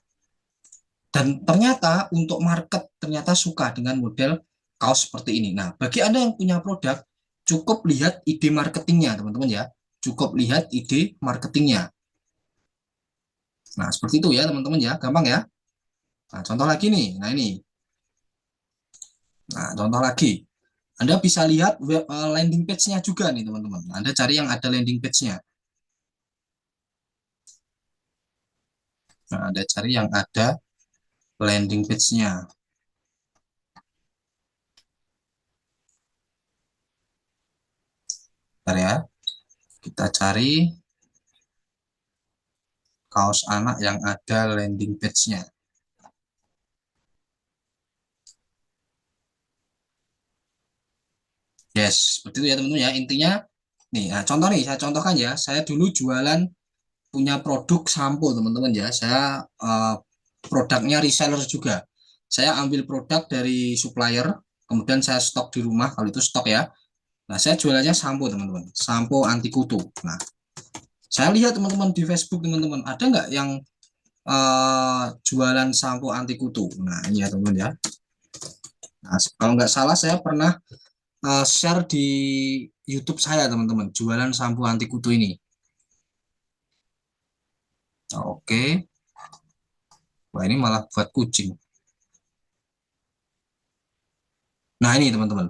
dan ternyata untuk market ternyata suka dengan model kaos seperti ini. Nah, bagi Anda yang punya produk, cukup lihat ide marketingnya, teman-teman ya. Cukup lihat ide marketingnya. Nah, seperti itu ya, teman-teman ya. Gampang ya. Nah, contoh lagi nih. Nah, ini. Nah, contoh lagi. Anda bisa lihat landing page-nya juga nih teman-teman. Anda cari yang ada landing page-nya. Nah, Anda cari yang ada landing page-nya. Bentar ya. Kita cari kaos anak yang ada landing page-nya. Yes, seperti itu ya teman-teman ya. Intinya nih, nah contoh nih, saya contohkan ya. Saya dulu jualan punya produk sampo teman-teman ya. Saya produknya reseller juga. Saya ambil produk dari supplier, kemudian saya stok di rumah kalau itu stok ya. Nah, saya jualannya sampo teman-teman, sampo anti kutu. Nah, saya lihat teman-teman di Facebook teman-teman, ada nggak yang jualan sampo anti kutu? Nah, ini ya teman-teman ya. Nah, kalau nggak salah saya pernah share di YouTube saya teman-teman, jualan sampo anti kutu ini. Oke, wah ini malah buat kucing. Nah ini teman-teman,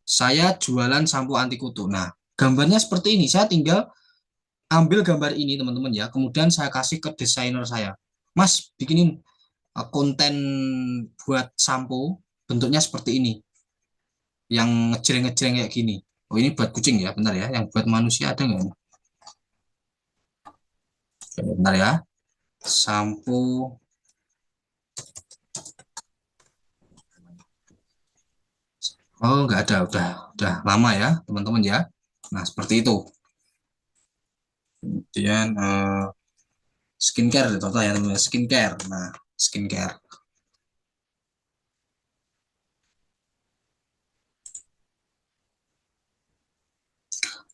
saya jualan sampo anti kutu. Nah gambarnya seperti ini, saya tinggal ambil gambar ini teman-teman ya, kemudian saya kasih ke desainer saya. Mas, bikinin konten buat sampo, bentuknya seperti ini, yang ngejreng-ngejreng kayak gini. Oh ini buat kucing ya, bentar ya, yang buat manusia ada nggak? Bentar ya, sampo. Oh, nggak ada, udah lama ya, teman-teman ya. Nah, seperti itu. Kemudian skincare, contoh ya, teman-teman, skincare. Nah, skincare.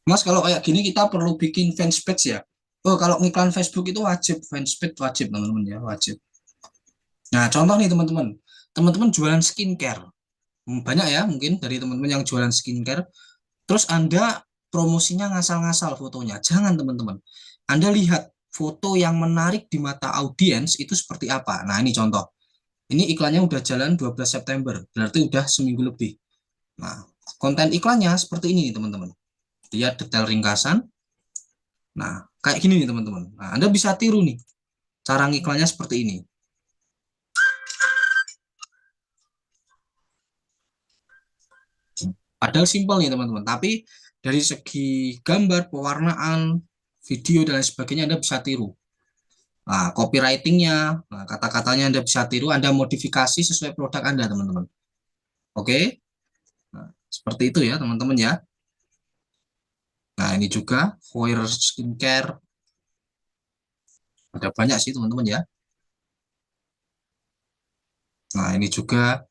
Mas, kalau kayak gini kita perlu bikin fanspage ya. Oh, kalau ngiklan Facebook itu wajib, fanspage wajib, teman-teman ya, wajib. Nah, contoh nih, teman-teman. Teman-teman jualan skincare. Banyak ya, mungkin dari teman-teman yang jualan skincare. Terus Anda promosinya ngasal-ngasal fotonya. Jangan teman-teman. Anda lihat foto yang menarik di mata audiens itu seperti apa. Nah ini contoh. Ini iklannya udah jalan 12 September. Berarti udah seminggu lebih. Nah konten iklannya seperti ini teman-teman. Lihat detail ringkasan. Nah kayak gini nih teman-teman. Nah, Anda bisa tiru nih. Cara ngiklannya seperti ini. Padahal simpel nih teman-teman. Tapi dari segi gambar, pewarnaan, video dan lain sebagainya Anda bisa tiru. Nah, copywritingnya, nah, kata-katanya Anda bisa tiru, Anda modifikasi sesuai produk Anda, teman-teman. Oke, nah, seperti itu ya, teman-teman ya. Nah, ini juga Foyer Skincare, ada banyak sih, teman-teman ya. Nah, ini juga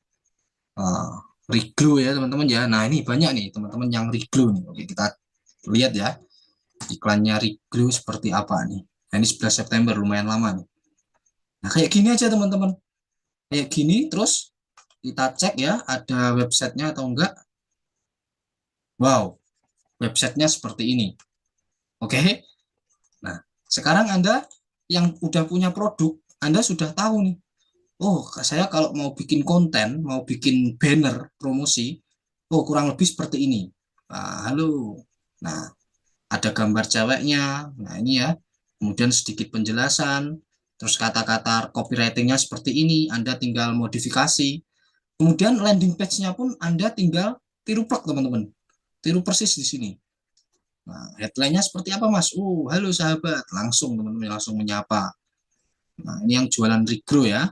uh, Riglo ya, teman-teman ya. Nah, ini banyak nih, teman-teman yang Riglo nih. Oke, kita lihat ya, iklannya Riglo seperti apa nih. Nah, ini 11 September, lumayan lama nih. Nah, kayak gini aja, teman-teman. Kayak gini, terus kita cek ya, ada websitenya atau enggak. Wow, websitenya seperti ini. Oke. Nah, sekarang Anda yang udah punya produk, Anda sudah tahu nih. Oh, saya kalau mau bikin konten, mau bikin banner promosi, oh kurang lebih seperti ini. Nah, halo. Nah, ada gambar ceweknya. Nah, ini ya. Kemudian sedikit penjelasan, terus kata-kata copywritingnya seperti ini, Anda tinggal modifikasi. Kemudian landing page-nya pun Anda tinggal tiru plek, teman-teman. Tiru persis di sini. Nah, headline-nya seperti apa, Mas? Halo sahabat, langsung teman-teman langsung menyapa. Nah, ini yang jualan Rigro ya.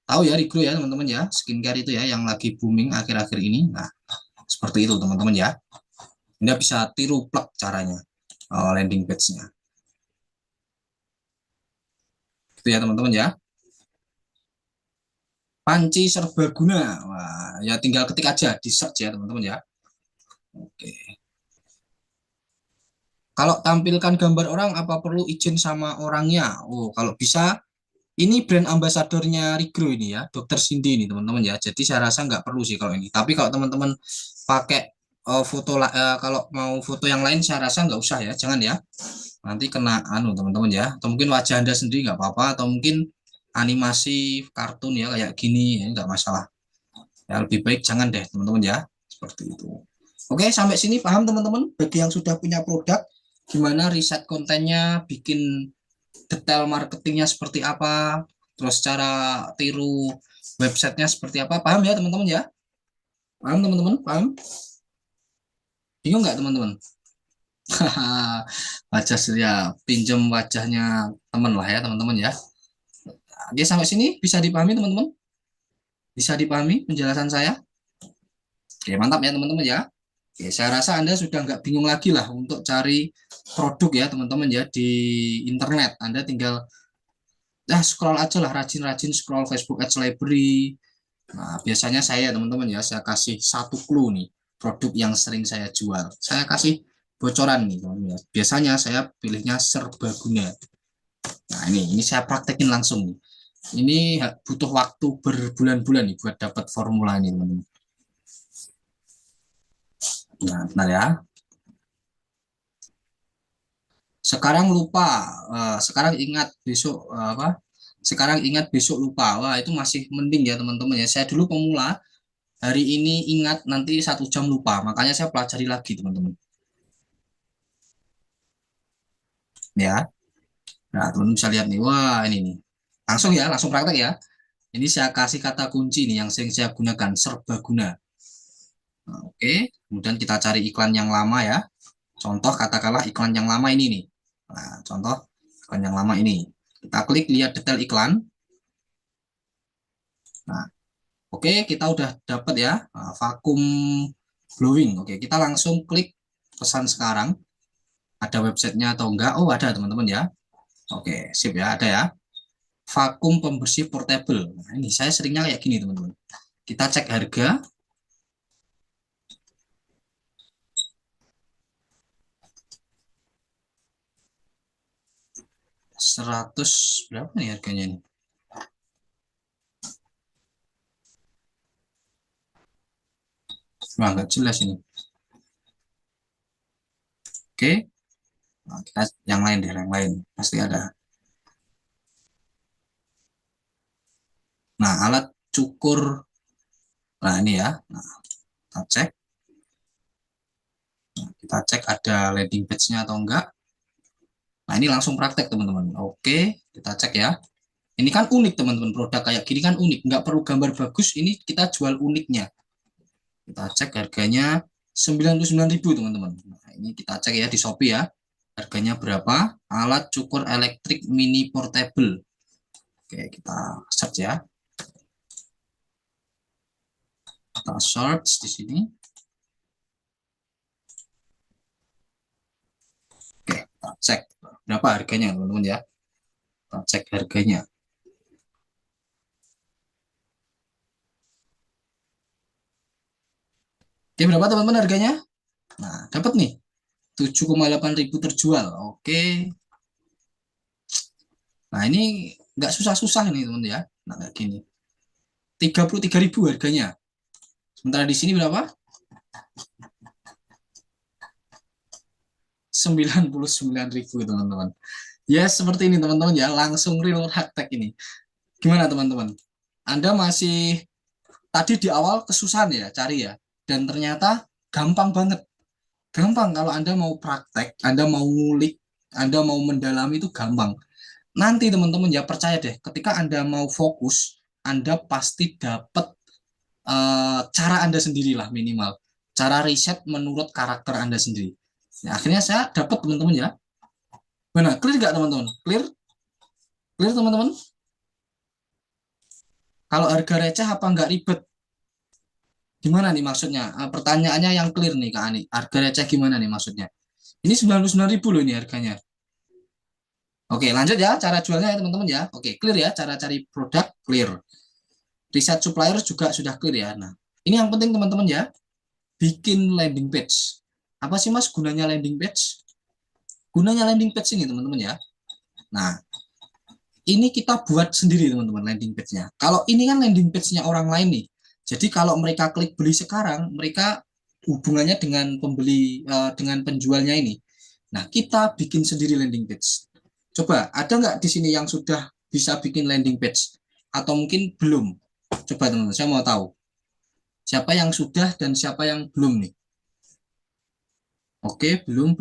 Tahu ya Rigro ya, teman-teman ya. Skincare itu ya yang lagi booming akhir-akhir ini. Nah, seperti itu teman-teman ya. Anda bisa tiru plak caranya landing page-nya. Itu ya teman-teman ya. Panci serbaguna. Wah, ya tinggal ketik aja di search ya teman-teman ya. Oke. Kalau tampilkan gambar orang apa perlu izin sama orangnya? Oh, kalau bisa ini brand ambasadornya Rigro ini ya, Dokter Cindy ini teman-teman ya. Jadi saya rasa nggak perlu sih kalau ini. Tapi kalau teman-teman pakai kalau mau foto yang lain saya rasa nggak usah ya, jangan ya. Nanti kena anu teman-teman ya. Atau mungkin wajah Anda sendiri nggak apa-apa. Atau mungkin animasi kartun ya kayak gini ya nggak masalah. Ya lebih baik jangan deh teman-teman ya. Seperti itu. Oke sampai sini paham teman-teman. Bagi yang sudah punya produk, gimana riset kontennya, bikin detail marketingnya seperti apa, terus cara tiru websitenya seperti apa, paham ya teman-teman ya? Paham teman-teman? Paham? Bingung nggak teman-teman? Wajah ya, pinjam wajahnya teman lah ya teman-teman ya. Oke sampai sini bisa dipahami teman-teman? Bisa dipahami penjelasan saya? Oke mantap ya teman-teman ya. Oke, saya rasa Anda sudah nggak bingung lagi lah untuk cari produk ya teman-teman ya di internet. Anda tinggal scroll aja lah, rajin-rajin scroll Facebook Ads Library. Nah, biasanya saya teman-teman ya, saya kasih satu clue nih, produk yang sering saya jual. Saya kasih bocoran nih teman-teman ya. Biasanya saya pilihnya serbaguna. Nah, ini saya praktekin langsung nih. Ini butuh waktu berbulan-bulan nih buat dapat formula ini teman-teman. Nah, benar ya. Sekarang lupa, sekarang ingat besok apa? Sekarang ingat besok lupa. Wah, itu masih mending ya teman-teman ya. Saya dulu pemula, hari ini ingat, nanti 1 jam lupa. Makanya saya pelajari lagi teman-teman. Ya, nah teman-teman bisa lihat nih. Wah, ini nih. Langsung ya, langsung praktek ya. Ini saya kasih kata kunci nih yang sering saya gunakan, serbaguna. Nah, oke, kemudian kita cari iklan yang lama ya. Contoh katakanlah iklan yang lama ini nih. Nah, contoh iklan yang lama ini. Kita klik lihat detail iklan. Nah, oke, kita udah dapat ya vakum blowing. Oke, kita langsung klik pesan sekarang. Ada websitenya atau enggak? Oh, ada teman-teman ya. Oke, sip ya, ada ya. Vakum pembersih portable. Nah, ini saya seringnya kayak gini teman-teman. Kita cek harga. 100 berapa nih harganya ini? Wah, nggak jelas ini. Oke, nah, kita yang lain deh, yang lain pasti ada. Nah, alat cukur. Nah, ini ya. Nah, kita cek. Nah, kita cek ada landing page-nya atau enggak. Nah, ini langsung praktek teman-teman. Oke, kita cek ya. Ini kan unik teman-teman, produk kayak gini kan unik. Nggak perlu gambar bagus, ini kita jual uniknya. Kita cek harganya 99.000 teman-teman. Nah, ini kita cek ya di Shopee ya. Harganya berapa? Alat cukur elektrik mini portable. Oke, kita search ya. Kita search di sini. Oke, kita cek berapa harganya teman-teman ya. Kita cek harganya. Oke, berapa teman-teman harganya? Nah, dapat nih. 7,8 ribu terjual. Oke. Nah, ini nggak susah-susah nih teman-teman ya. Nah, kayak gini. 33.000 harganya. Sementara di sini berapa? 99.000 teman-teman. Ya, seperti ini teman-teman ya. Langsung real praktek ini. Gimana teman-teman? Anda masih tadi di awal kesusahan ya cari ya. Dan ternyata gampang banget. Gampang kalau Anda mau praktek, Anda mau ngulik, Anda mau mendalami itu gampang. Nanti teman-teman ya percaya deh, ketika Anda mau fokus, Anda pasti dapat cara Anda sendirilah minimal. Cara riset menurut karakter Anda sendiri. Nah, akhirnya saya dapat teman-teman ya. Mana? Clear nggak teman-teman? Clear? Clear teman-teman? Kalau harga receh apa nggak ribet? Gimana nih maksudnya? Pertanyaannya yang clear nih Kak Ani. Harga receh gimana nih maksudnya? Ini 99.000 loh ini harganya. Oke, lanjut ya cara jualnya ya teman-teman ya. Oke, clear ya cara cari produk clear. Riset supplier juga sudah clear ya. Nah, ini yang penting teman-teman ya. Bikin landing page. Apa sih Mas gunanya landing page? Gunanya landing page ini teman-teman ya. Nah, ini kita buat sendiri teman-teman landing page-nya. Kalau ini kan landing page-nya orang lain nih. Jadi kalau mereka klik beli sekarang, mereka hubungannya dengan pembeli dengan penjualnya ini. Nah, kita bikin sendiri landing page. Coba, ada nggak di sini yang sudah bisa bikin landing page? Atau mungkin belum? Coba teman-teman, saya mau tahu. Siapa yang sudah dan siapa yang belum nih? Oke, belum.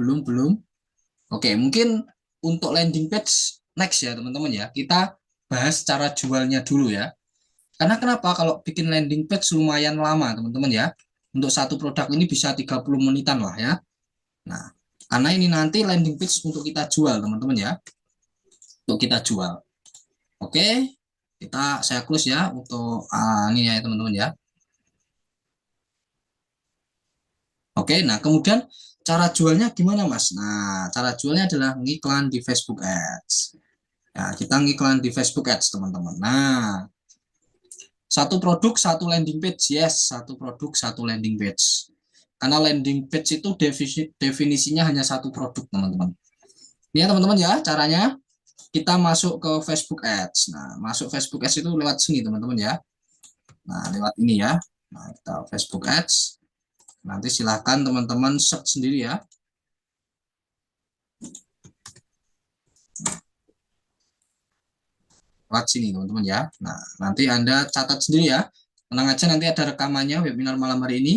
Oke, mungkin untuk landing page next ya teman-teman ya. Kita bahas cara jualnya dulu ya. Karena kenapa? Kalau bikin landing page lumayan lama teman-teman ya. Untuk satu produk ini bisa 30 menitan lah ya. Nah, karena ini nanti landing page untuk kita jual teman-teman ya. Untuk kita jual. Oke, saya close ya untuk ini ya teman-teman ya. Oke, nah kemudian cara jualnya gimana Mas? Nah, cara jualnya adalah ngiklan di Facebook Ads. Ya, kita ngiklan di Facebook Ads, teman-teman. Nah, satu produk, satu landing page. Yes, satu produk, satu landing page. Karena landing page itu definisinya hanya satu produk, teman-teman. Ini ya, teman-teman ya, caranya kita masuk ke Facebook Ads. Nah, masuk Facebook Ads itu lewat sini, teman-teman ya. Nah, lewat ini ya. Nah, kita Facebook Ads. Nanti silahkan teman-teman search sendiri ya. Lewat sini teman-teman ya. Nah, nanti Anda catat sendiri ya. Tenang aja, nanti ada rekamannya webinar malam hari ini.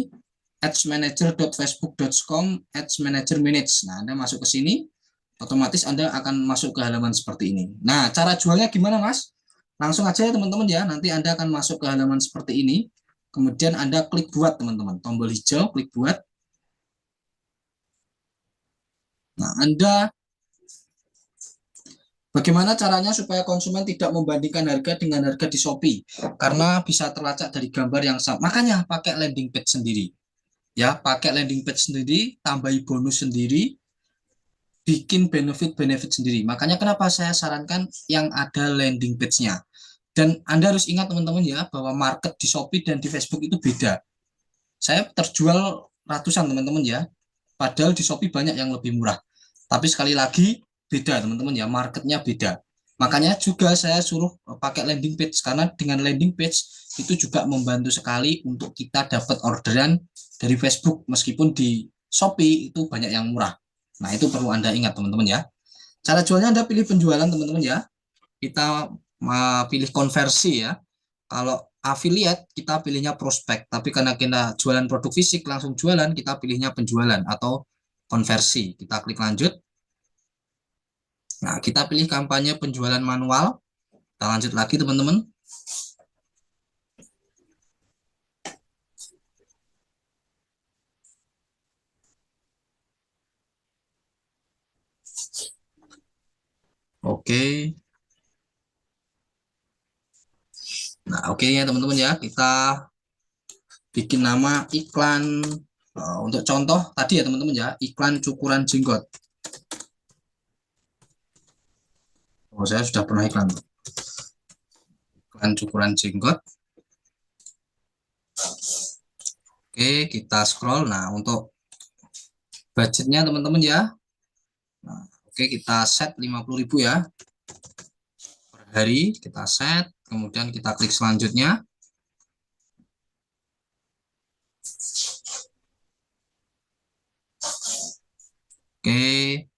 adsmanager.facebook.com adsmanager manage. Nah, Anda masuk ke sini, otomatis Anda akan masuk ke halaman seperti ini. Nah, cara jualnya gimana, Mas? Langsung aja ya teman-teman ya. Nanti Anda akan masuk ke halaman seperti ini. Kemudian Anda klik buat, teman-teman. Tombol hijau, klik buat. Nah, Anda bagaimana caranya supaya konsumen tidak membandingkan harga dengan harga di Shopee? Karena bisa terlacak dari gambar yang sama. Makanya pakai landing page sendiri. Ya, pakai landing page sendiri, tambahi bonus sendiri, bikin benefit-benefit sendiri. Makanya kenapa saya sarankan yang ada landing page-nya. Dan Anda harus ingat teman-teman ya, bahwa market di Shopee dan di Facebook itu beda. Saya terjual ratusan teman-teman ya, padahal di Shopee banyak yang lebih murah. Tapi sekali lagi beda teman-teman ya, marketnya beda. Makanya juga saya suruh pakai landing page, karena dengan landing page itu juga membantu sekali untuk kita dapat orderan dari Facebook, meskipun di Shopee itu banyak yang murah. Nah, itu perlu Anda ingat teman-teman ya. Cara jualnya Anda pilih penjualan teman-teman ya. Kita pilih konversi ya. Kalau affiliate kita pilihnya prospek, tapi karena kita jualan produk fisik langsung jualan, kita pilihnya penjualan atau konversi. Kita klik lanjut. Nah, kita pilih kampanye penjualan manual. Kita lanjut lagi teman-teman. Oke. Nah, oke ya teman-teman ya, kita bikin nama iklan untuk contoh tadi ya teman-teman ya, iklan cukuran jenggot. Oh, saya sudah pernah iklan. Iklan cukuran jenggot. Oke, kita scroll. Nah, untuk budgetnya teman-teman ya. Nah, oke, kita set 50.000 ya per hari, kita set, kemudian kita klik selanjutnya. Oke.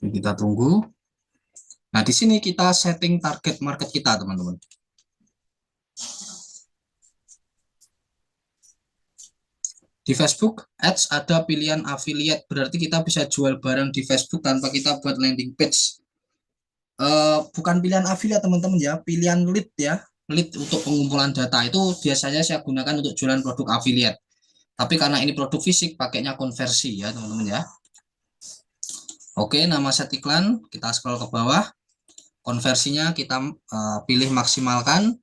Kita tunggu. Nah, di sini kita setting target market kita, teman-teman. Di Facebook Ads ada pilihan affiliate, berarti kita bisa jual barang di Facebook tanpa kita buat landing page. Bukan pilihan affiliate teman-teman ya, pilihan lead ya, lead untuk pengumpulan data itu biasanya saya gunakan untuk jualan produk affiliate. Tapi karena ini produk fisik, pakainya konversi ya teman-teman ya. Oke, nama set iklan kita scroll ke bawah, konversinya kita pilih maksimalkan.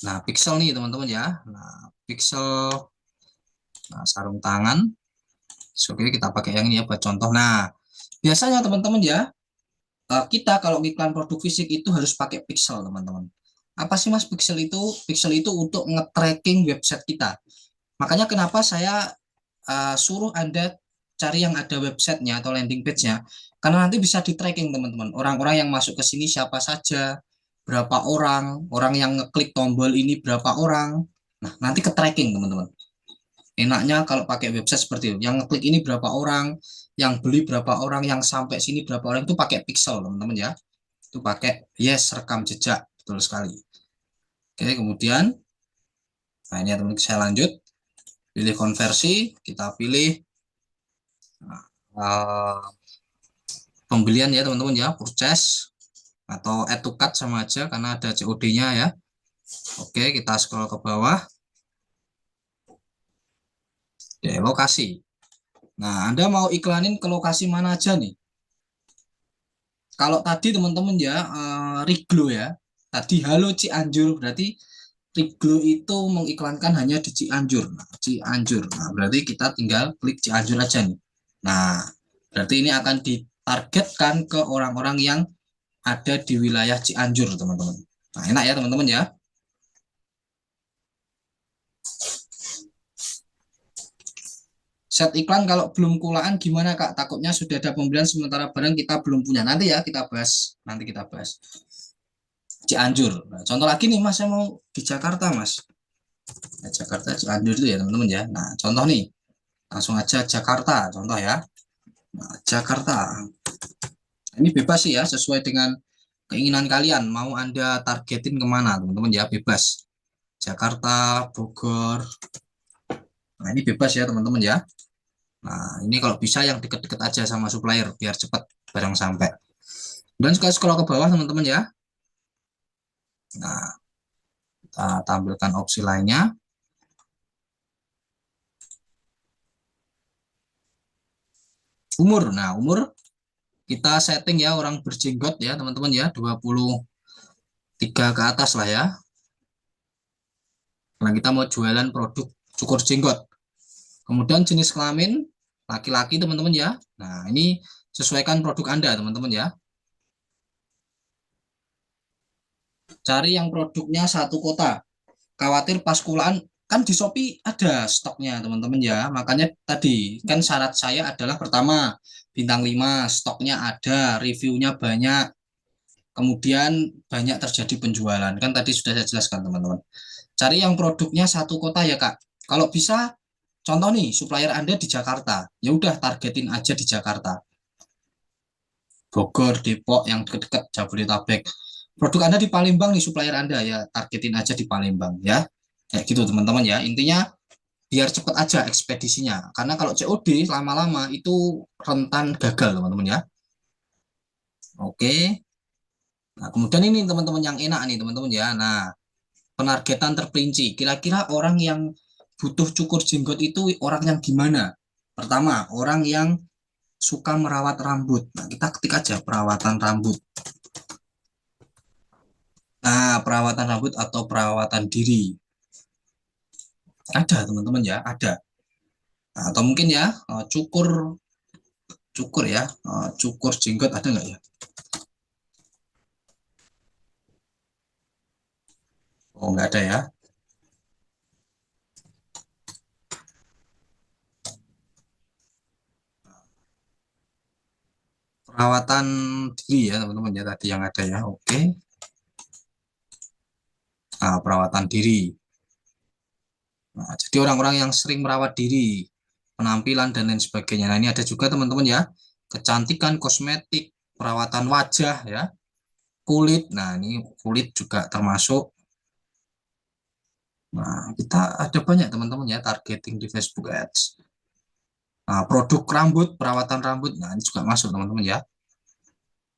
Nah, pixel nih teman-teman ya. Nah, pixel, nah, sarung tangan. Oke, kita pakai yang ini ya buat contoh. Nah, biasanya teman-teman ya, kita kalau iklan produk fisik itu harus pakai pixel teman-teman. Apa sih Mas pixel itu? Pixel itu untuk nge-tracking website kita. Makanya kenapa saya suruh Anda cari yang ada websitenya atau landing page-nya, karena nanti bisa di-tracking teman-teman. Orang-orang yang masuk ke sini siapa saja, berapa orang, orang yang ngeklik tombol ini berapa orang. Nah, nanti ke-tracking teman-teman. Enaknya kalau pakai website seperti itu, yang ngeklik ini berapa orang, yang beli berapa orang, yang sampai sini berapa orang, itu pakai pixel teman-teman ya. Itu pakai yes, rekam jejak, betul sekali. Oke, kemudian, nah ini ya teman-teman, saya lanjut. Pilih konversi, kita pilih pembelian ya teman-teman ya, purchase atau add to cart sama aja karena ada COD-nya ya. Oke, kita scroll ke bawah. Oke, lokasi. Nah, Anda mau iklanin ke lokasi mana aja nih? Kalau tadi teman-teman ya, Riglo ya. Tadi Halo Cianjur, berarti Triglo itu mengiklankan hanya di Cianjur. Nah, Cianjur. Nah, berarti kita tinggal klik Cianjur aja nih. Nah, berarti ini akan ditargetkan ke orang-orang yang ada di wilayah Cianjur, teman-teman. Nah, enak ya, teman-teman ya. Set iklan kalau belum kulaan gimana Kak? Takutnya sudah ada pembelian sementara barang kita belum punya. Nanti ya kita bahas. Nanti kita bahas. Cianjur. Nah, contoh lagi nih Mas, saya mau di Jakarta Mas. Nah, Jakarta, Cianjur itu ya teman-teman ya. Nah, contoh nih. Langsung aja Jakarta, contoh ya. Nah, Jakarta. Ini bebas sih ya, sesuai dengan keinginan kalian. Mau Anda targetin kemana teman-teman ya, bebas. Jakarta, Bogor. Nah, ini bebas ya teman-teman ya. Nah, ini kalau bisa yang deket-deket aja sama supplier biar cepat barang sampai. Dan sekali scroll ke bawah teman-teman ya. Nah, kita tampilkan opsi lainnya. Umur. Nah, umur kita setting ya orang berjenggot ya teman-teman ya, 23 ke atas lah ya. Karena kita mau jualan produk cukur jenggot. Kemudian jenis kelamin laki-laki teman-teman ya. Nah, ini sesuaikan produk Anda teman-teman ya. Cari yang produknya satu kota. Khawatir pas kulaan kan di Shopee ada stoknya teman-teman ya. Makanya tadi kan syarat saya adalah pertama bintang 5 stoknya ada, reviewnya banyak. Kemudian banyak terjadi penjualan. Kan tadi sudah saya jelaskan teman-teman. Cari yang produknya satu kota ya Kak. Kalau bisa contoh nih supplier Anda di Jakarta. Ya udah targetin aja di Jakarta. Bogor, Depok yang dekat-dekat Jabodetabek. Produk Anda di Palembang nih supplier Anda ya, targetin aja di Palembang ya. Kayak gitu teman-teman ya. Intinya biar cepat aja ekspedisinya. Karena kalau COD lama-lama itu rentan gagal teman-teman ya. Oke. Nah, kemudian ini teman-teman yang enak nih teman-teman ya. Nah, penargetan terperinci. Kira-kira orang yang butuh cukur jenggot itu orang yang gimana? Pertama, orang yang suka merawat rambut. Nah, kita ketik aja perawatan rambut. Nah, perawatan rambut atau perawatan diri. Ada teman-teman ya, ada. Nah, atau mungkin ya cukur cukur ya, cukur jenggot ada nggak ya? Oh, nggak ada ya. Perawatan diri ya teman-teman ya tadi yang ada ya. Oke. Nah, perawatan diri. Nah, jadi orang-orang yang sering merawat diri, penampilan dan lain sebagainya. Nah, ini ada juga teman-teman ya, kecantikan, kosmetik, perawatan wajah ya, kulit. Nah, ini kulit juga termasuk. Nah, kita ada banyak teman-teman ya targeting di Facebook Ads. Nah, produk rambut, perawatan rambut, nah ini juga masuk teman-teman ya.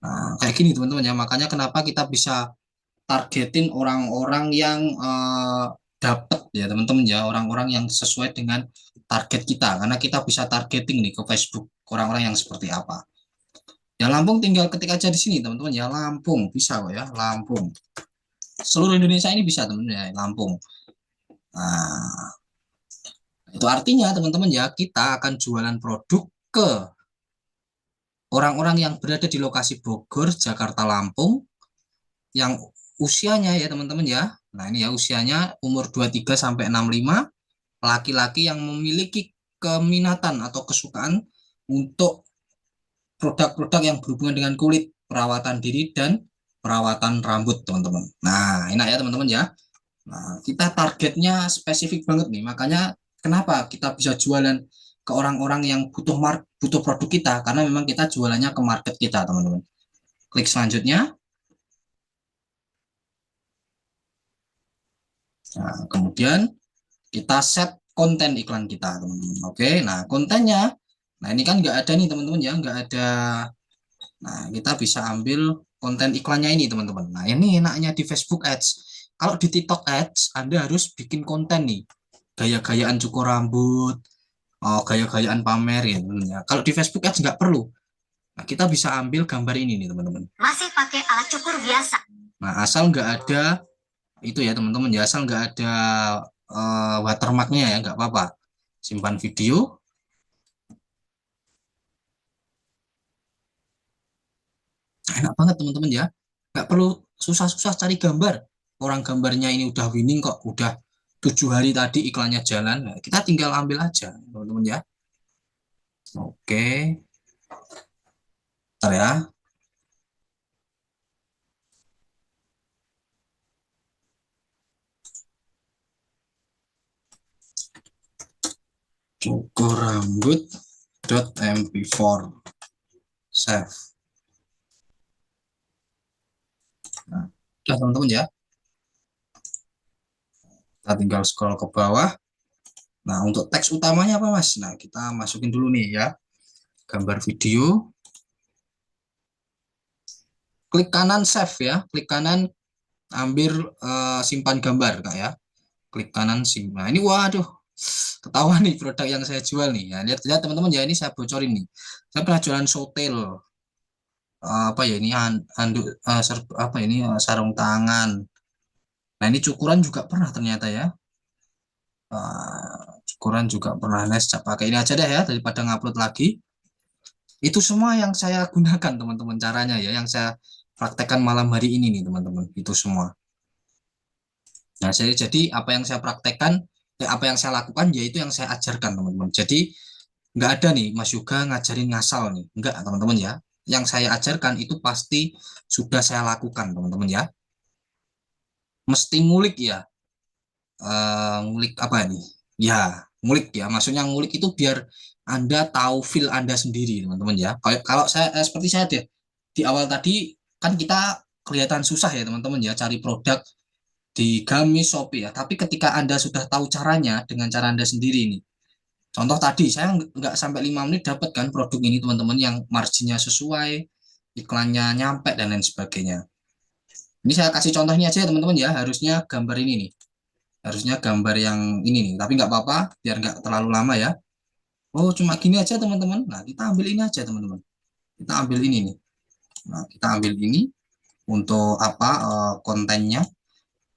Nah, kayak gini teman-teman ya, makanya kenapa kita bisa targetin orang-orang yang dapat ya teman-teman ya, orang-orang yang sesuai dengan target kita, karena kita bisa targeting nih ke Facebook orang-orang yang seperti apa. Ya Lampung tinggal ketik aja di sini teman-teman ya, Lampung bisa kok ya, Lampung. Seluruh Indonesia ini bisa teman-teman ya, Lampung. Nah, itu artinya teman-teman ya, kita akan jualan produk ke orang-orang yang berada di lokasi Bogor, Jakarta, Lampung, yang usianya ya teman-teman ya. Nah, ini ya usianya umur 23 sampai 65, laki-laki yang memiliki keminatan atau kesukaan untuk produk-produk yang berhubungan dengan kulit, perawatan diri dan perawatan rambut, teman-teman. Nah, enak ya teman-teman ya. Nah, kita targetnya spesifik banget nih. Makanya kenapa kita bisa jualan ke orang-orang yang butuh produk kita, karena memang kita jualannya ke market kita, teman-teman. Klik selanjutnya. Nah, kemudian kita set konten iklan kita, teman-teman. Oke, nah kontennya, nah ini kan nggak ada nih teman-teman ya, nggak ada. Nah, kita bisa ambil konten iklannya ini teman-teman. Nah, ini enaknya di Facebook Ads. Kalau di TikTok Ads, Anda harus bikin konten nih, gaya-gayaan cukur rambut, gaya-gayaan pamerin. Ya. Kalau di Facebook Ads nggak perlu. Nah, kita bisa ambil gambar ini nih teman-teman. Masih pakai alat cukur biasa. Nah, asal nggak ada Itu ya teman-teman ya, asal nggak ada watermarknya ya, nggak apa-apa. Simpan video. Enak banget teman-teman ya, nggak perlu susah-susah cari gambar. Orang gambarnya ini udah winning kok, udah 7 hari tadi iklannya jalan. Nah, kita tinggal ambil aja teman-teman ya. Oke, ntar ya. Cukur rambut .mp4 save. Nah, udah teman-teman ya, kita tinggal scroll ke bawah. Nah, untuk teks utamanya apa mas? Nah, kita masukin dulu nih ya, gambar video. Klik kanan save ya, klik kanan ambil simpan gambar kak ya. Klik kanan simpan. Nah, ini waduh, ketahuan nih produk yang saya jual nih. Ya, lihat-lihat teman-teman ya, ini saya bocorin nih. Saya pernah jualan sotel. Apa ya ini handuk apa ini sarung tangan. Nah, ini cukuran juga pernah ternyata ya. Cukuran juga pernah. Nah, saya pakai ini aja deh ya daripada ngupload lagi. Itu semua yang saya gunakan teman-teman, caranya ya, yang saya praktekkan malam hari ini nih teman-teman. Itu semua. Nah, jadi apa yang saya praktekkan, apa yang saya lakukan, yaitu yang saya ajarkan teman-teman. Jadi nggak ada nih Mas Yoga ngajarin ngasal nih, nggak teman-teman ya. Yang saya ajarkan itu pasti sudah saya lakukan teman-teman ya. Mesti ngulik ya. Ngulik apa ini? Ya, ngulik ya. Maksudnya ngulik itu biar Anda tahu feel Anda sendiri teman-teman ya. Kalau saya seperti saya deh di awal tadi, kan kita kelihatan susah ya teman-teman ya cari produk di Gami, Shopee ya. Tapi ketika Anda sudah tahu caranya dengan cara Anda sendiri ini. Contoh tadi, saya nggak sampai 5 menit dapat kan produk ini teman-teman, yang marginnya sesuai, iklannya nyampe, dan lain sebagainya. Ini saya kasih contohnya aja ya teman-teman ya, harusnya gambar ini nih. Harusnya gambar yang ini nih, tapi nggak apa-apa, biar nggak terlalu lama ya. Oh, cuma gini aja teman-teman. Nah, kita ambil ini aja teman-teman. Kita ambil ini nih. Nah, kita ambil ini untuk apa kontennya.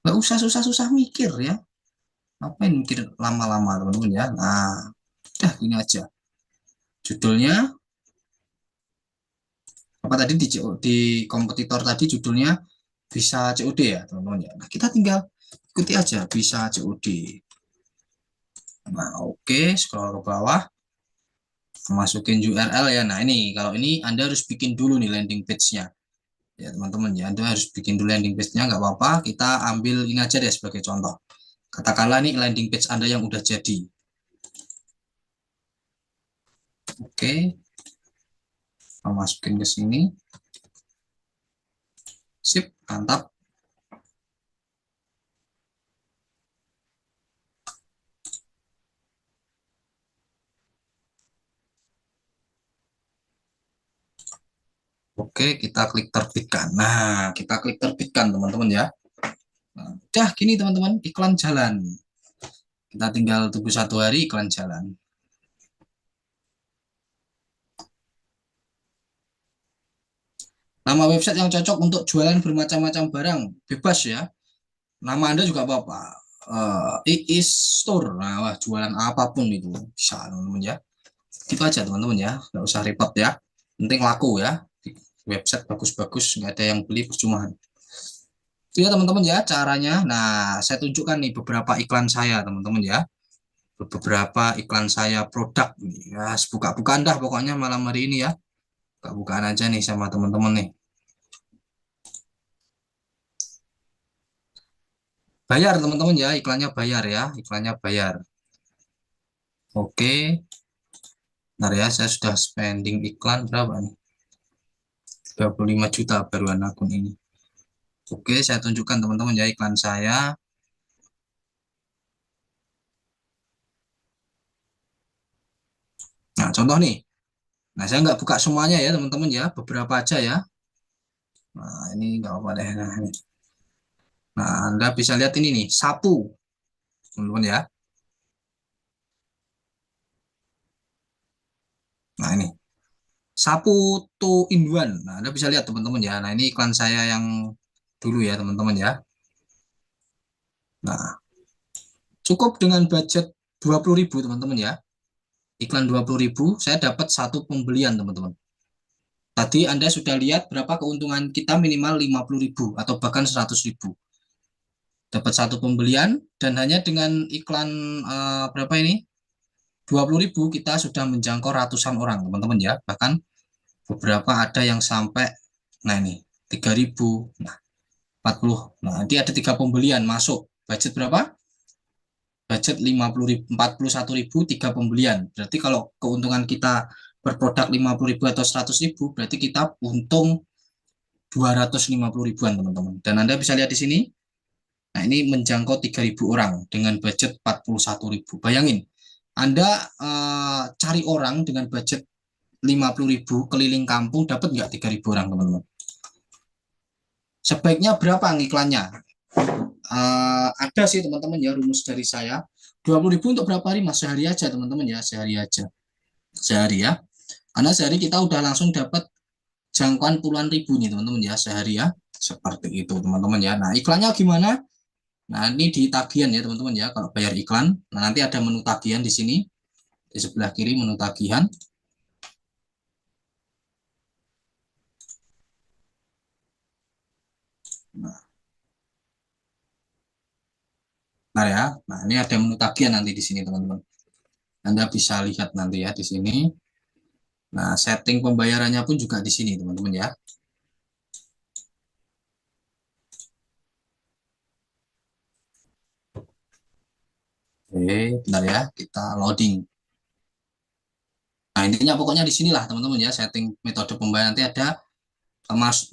Nggak usah susah-susah mikir ya. Apa yang mikir lama-lama teman-teman ya. Nah, udah gini aja. Judulnya apa tadi di kompetitor tadi judulnya bisa COD ya teman-teman ya. Nah, kita tinggal ikuti aja bisa COD. Nah, oke, scroll ke bawah, masukin URL ya. Nah, ini kalau ini Anda harus bikin dulu nih landing page-nya. Ya, teman-teman ya, Anda harus bikin dulu landing page-nya, nggak apa-apa. Kita ambil ini aja deh sebagai contoh. Katakanlah nih landing page Anda yang udah jadi. Oke, masukin ke sini. Sip, mantap. Oke, kita klik terbitkan. Nah, kita klik terbitkan teman-teman ya. Nah, udah gini teman-teman, iklan jalan. Kita tinggal tunggu 1 hari, iklan jalan. Nama website yang cocok untuk jualan bermacam-macam barang, bebas ya. Nama Anda juga apa-apa. Iis Store. Nah, wah, jualan apapun itu bisa teman-teman ya. Gitu aja teman-teman ya, nggak usah repot ya. Penting laku ya. Website bagus-bagus, nggak ada yang beli percuma. Itu ya teman-teman ya caranya. Nah, saya tunjukkan nih beberapa iklan saya teman-teman ya. Beberapa iklan saya produk. Ya, buka-bukaan dah pokoknya malam hari ini ya. Buka-bukaan aja nih sama teman-teman nih. Bayar teman-teman ya, iklannya bayar ya, iklannya bayar. Oke, bentar ya, saya sudah spending iklan berapa nih? 35 juta baruan akun ini. Oke, saya tunjukkan teman-teman ya iklan saya. Nah, contoh nih. Nah, saya nggak buka semuanya ya teman-teman ya, beberapa aja ya. Nah, ini nggak apa deh. Nah, Anda bisa lihat ini nih, sapu, teman-teman ya. Nah, ini sapu two in one. Nah, Anda bisa lihat teman-teman ya. Nah, ini iklan saya yang dulu ya teman-teman ya. Nah, cukup dengan budget 20.000 teman-teman ya. Iklan 20.000, saya dapat satu pembelian teman-teman. Tadi Anda sudah lihat berapa keuntungan kita minimal 50.000 atau bahkan 100.000. Dapat satu pembelian dan hanya dengan iklan berapa ini? 20.000 kita sudah menjangkau ratusan orang teman-teman ya. Bahkan beberapa ada yang sampai, nah ini 3.000, nah 40. Nah, nanti ada 3 pembelian masuk. Budget berapa? Budget 50.000, 41.000, 3 pembelian. Berarti kalau keuntungan kita berproduk 50.000 atau 100.000, berarti kita untung 250 ribuan teman-teman. Dan Anda bisa lihat di sini, nah ini menjangkau 3.000 orang dengan budget 41.000. Bayangin, Anda cari orang dengan budget 50.000 keliling kampung, dapat nggak 3.000 orang teman-teman? Sebaiknya berapa ngiklannya? Ada sih teman-teman ya rumus dari saya. 20.000 untuk berapa hari mas? Sehari aja teman-teman ya, sehari aja. Sehari ya. Karena sehari kita udah langsung dapat jangkauan puluhan ribu nih teman-teman ya sehari ya. Seperti itu teman-teman ya. Nah iklannya gimana? Nah ini di tagihan ya teman-teman ya kalau bayar iklan. Nah nanti ada menu tagihan di sini. Di sebelah kiri menu tagihan. Nah, nah ya. Nah ini ada menu tagihan nanti di sini teman-teman. Anda bisa lihat nanti ya di sini. Nah setting pembayarannya pun juga di sini teman-teman ya. Oke, bentar ya, kita loading. Nah, intinya pokoknya di sinilah teman-teman ya, setting metode pembayaran nanti ada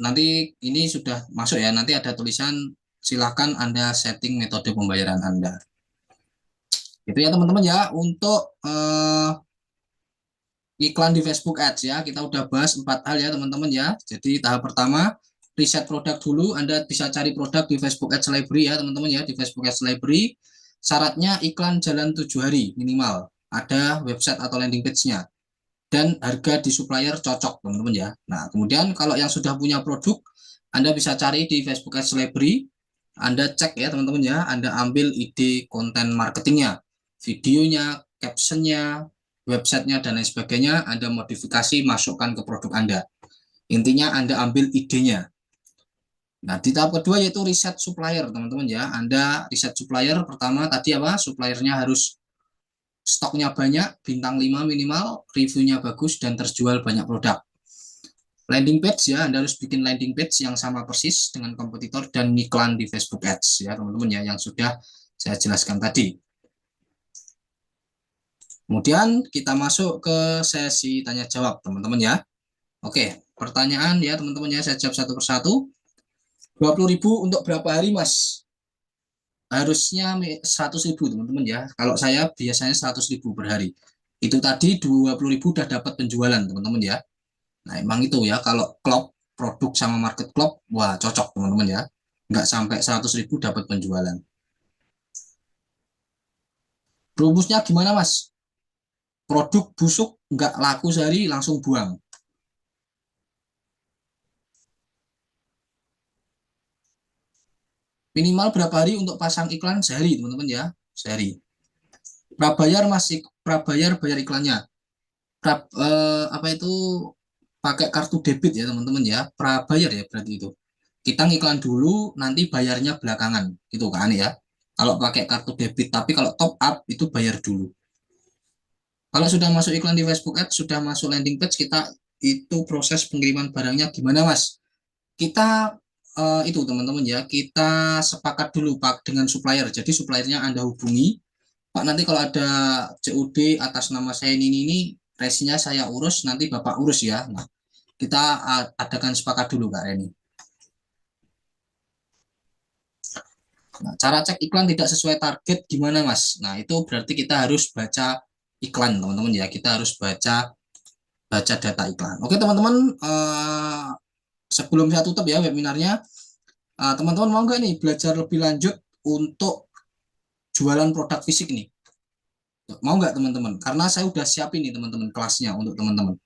nanti ini sudah masuk ya, nanti ada tulisan silakan Anda setting metode pembayaran Anda. Itu ya teman-teman ya, untuk iklan di Facebook Ads ya, kita udah bahas 4 hal ya teman-teman ya. Jadi tahap pertama, riset produk dulu, Anda bisa cari produk di Facebook Ads Library ya teman-teman ya, di Facebook Ads Library. Syaratnya iklan jalan 7 hari minimal, ada website atau landing page-nya. Dan harga di supplier cocok teman-teman ya. Nah kemudian kalau yang sudah punya produk, Anda bisa cari di Facebook Ads Library, Anda cek ya teman-teman ya, Anda ambil ide konten marketingnya, videonya, captionnya, websitenya dan lain sebagainya, Anda modifikasi, masukkan ke produk Anda. Intinya Anda ambil idenya. Nah, di tahap kedua yaitu riset supplier, teman-teman ya. Anda riset supplier pertama tadi apa? Suppliernya harus stoknya banyak, bintang 5 minimal, reviewnya bagus, dan terjual banyak produk. Landing page ya, Anda harus bikin landing page yang sama persis dengan kompetitor dan iklan di Facebook Ads ya teman-teman ya, yang sudah saya jelaskan tadi. Kemudian kita masuk ke sesi tanya jawab teman-teman ya. Oke, pertanyaan ya teman-teman ya, saya jawab satu persatu. 20.000 untuk berapa hari mas? Harusnya 100.000 teman-teman ya. Kalau saya biasanya 100.000 per hari. Itu tadi 20.000 udah dapat penjualan teman-teman ya. Nah, emang itu ya, kalau klop, produk sama market klop, wah cocok teman-teman ya. Nggak sampai 100.000 dapat penjualan. Rumusnya gimana mas? Produk busuk nggak laku sehari langsung buang. Minimal berapa hari untuk pasang iklan? Sehari teman-teman ya. Sehari. Prabayar masih prabayar bayar iklannya. Apa itu pakai kartu debit ya teman-teman ya. Prabayar ya berarti itu. Kita ngiklan dulu, nanti bayarnya belakangan. Gitu kan ya. Kalau pakai kartu debit, tapi kalau top up itu bayar dulu. Kalau sudah masuk iklan di Facebook Ads, sudah masuk landing page, kita itu proses pengiriman barangnya gimana Mas? Kita itu teman-teman ya, kita sepakat dulu Pak dengan supplier. Jadi suppliernya Anda hubungi, Pak nanti kalau ada COD atas nama saya ini resinya saya urus, nanti Bapak urus ya. Nah, kita adakan sepakat dulu Kak Reni. Nah, cara cek iklan tidak sesuai target gimana Mas? Nah, itu berarti kita harus baca iklan teman-teman ya. Kita harus baca data iklan. Oke teman-teman, sebelum saya tutup ya webinarnya, teman-teman mau nggak nih belajar lebih lanjut untuk jualan produk fisik nih? Mau nggak teman-teman? Karena saya udah siapin nih teman-teman kelasnya untuk teman-teman.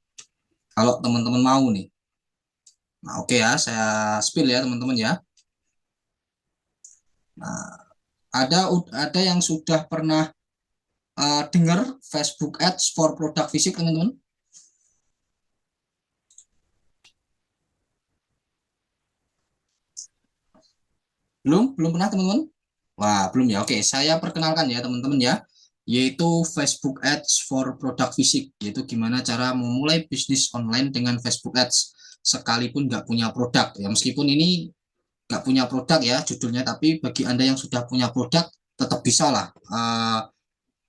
Kalau teman-teman mau nih. Nah, oke ya, saya spill ya teman-teman ya. Nah, Ada yang sudah pernah dengar Facebook Ads for produk fisik, teman-teman? Belum pernah, teman-teman? Wah, belum ya. Oke, saya perkenalkan ya, teman-teman ya. Yaitu Facebook Ads for produk fisik, yaitu gimana cara memulai bisnis online dengan Facebook Ads sekalipun nggak punya produk. Ya, meskipun ini nggak punya produk ya judulnya, tapi bagi Anda yang sudah punya produk, tetap bisa lah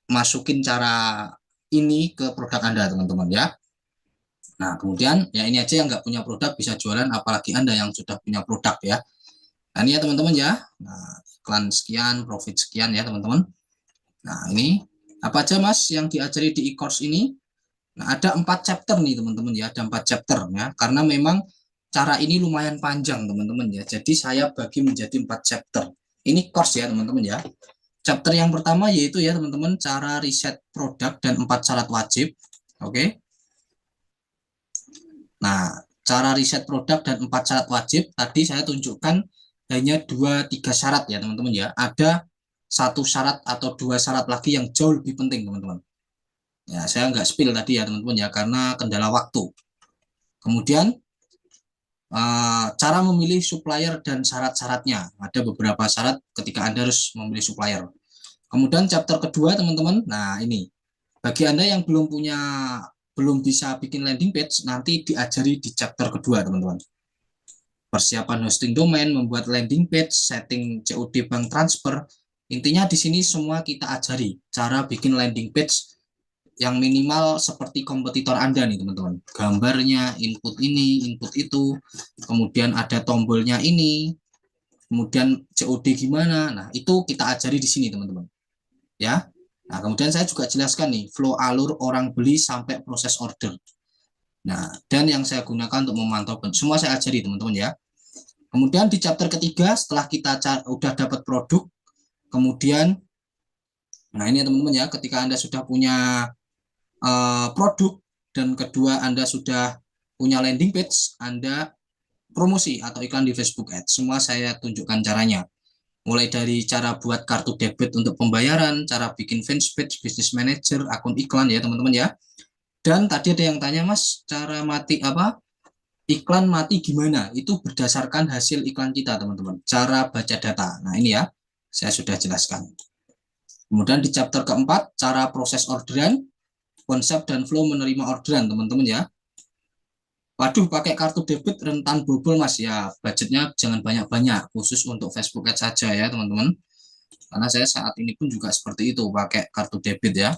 masukin cara ini ke produk Anda, teman-teman ya. Nah, kemudian ya ini aja yang nggak punya produk bisa jualan, apalagi Anda yang sudah punya produk ya. Nah, ini ya teman-teman ya. Nah, iklan sekian, profit sekian ya teman-teman. Nah, ini apa aja Mas yang diajari di e-course ini? Nah, ada 4 chapter nih teman-teman ya, ada 4 chapter ya. Karena memang cara ini lumayan panjang teman-teman ya. Jadi saya bagi menjadi 4 chapter. Ini course ya teman-teman ya. Chapter yang pertama yaitu ya teman-teman cara riset produk dan 4 syarat wajib. Oke. Nah, cara riset produk dan 4 syarat wajib tadi saya tunjukkan hanya 2-3 syarat ya teman-teman ya. Ada satu syarat atau 2 syarat lagi yang jauh lebih penting teman-teman. Ya, saya nggak spill tadi ya teman-teman ya karena kendala waktu. Kemudian cara memilih supplier dan syarat-syaratnya. Ada beberapa syarat ketika Anda harus memilih supplier. Kemudian chapter kedua teman-teman. Nah, ini bagi Anda yang belum bisa bikin landing page, nanti diajari di chapter kedua teman-teman. Persiapan hosting domain, membuat landing page, setting COD bank transfer. Intinya di sini semua kita ajari cara bikin landing page yang minimal seperti kompetitor Anda nih teman-teman. Gambarnya, input ini, input itu, kemudian ada tombolnya ini, kemudian COD gimana. Nah, itu kita ajari di sini teman-teman. Ya. Nah, kemudian saya juga jelaskan nih flow alur orang beli sampai proses order. Nah, dan yang saya gunakan untuk memantau semua saya ajari teman-teman ya. Kemudian di chapter ketiga setelah kita udah dapat produk, kemudian nah ini ya teman-teman ya, ketika Anda sudah punya produk dan kedua Anda sudah punya landing page, Anda promosi atau iklan di Facebook Ads. Semua saya tunjukkan caranya. Mulai dari cara buat kartu debit untuk pembayaran, cara bikin fanpage, business manager, akun iklan ya teman-teman ya. Dan tadi ada yang tanya Mas, cara mati apa? Iklan mati gimana? Itu berdasarkan hasil iklan kita teman-teman. Cara baca data. Nah ini ya, saya sudah jelaskan. Kemudian di chapter keempat, cara proses orderan, konsep dan flow menerima orderan teman-teman ya. Waduh, pakai kartu debit rentan bobol Mas ya. Budgetnya jangan banyak-banyak, khusus untuk Facebook Ads saja ya teman-teman. Karena saya saat ini pun juga seperti itu, pakai kartu debit ya.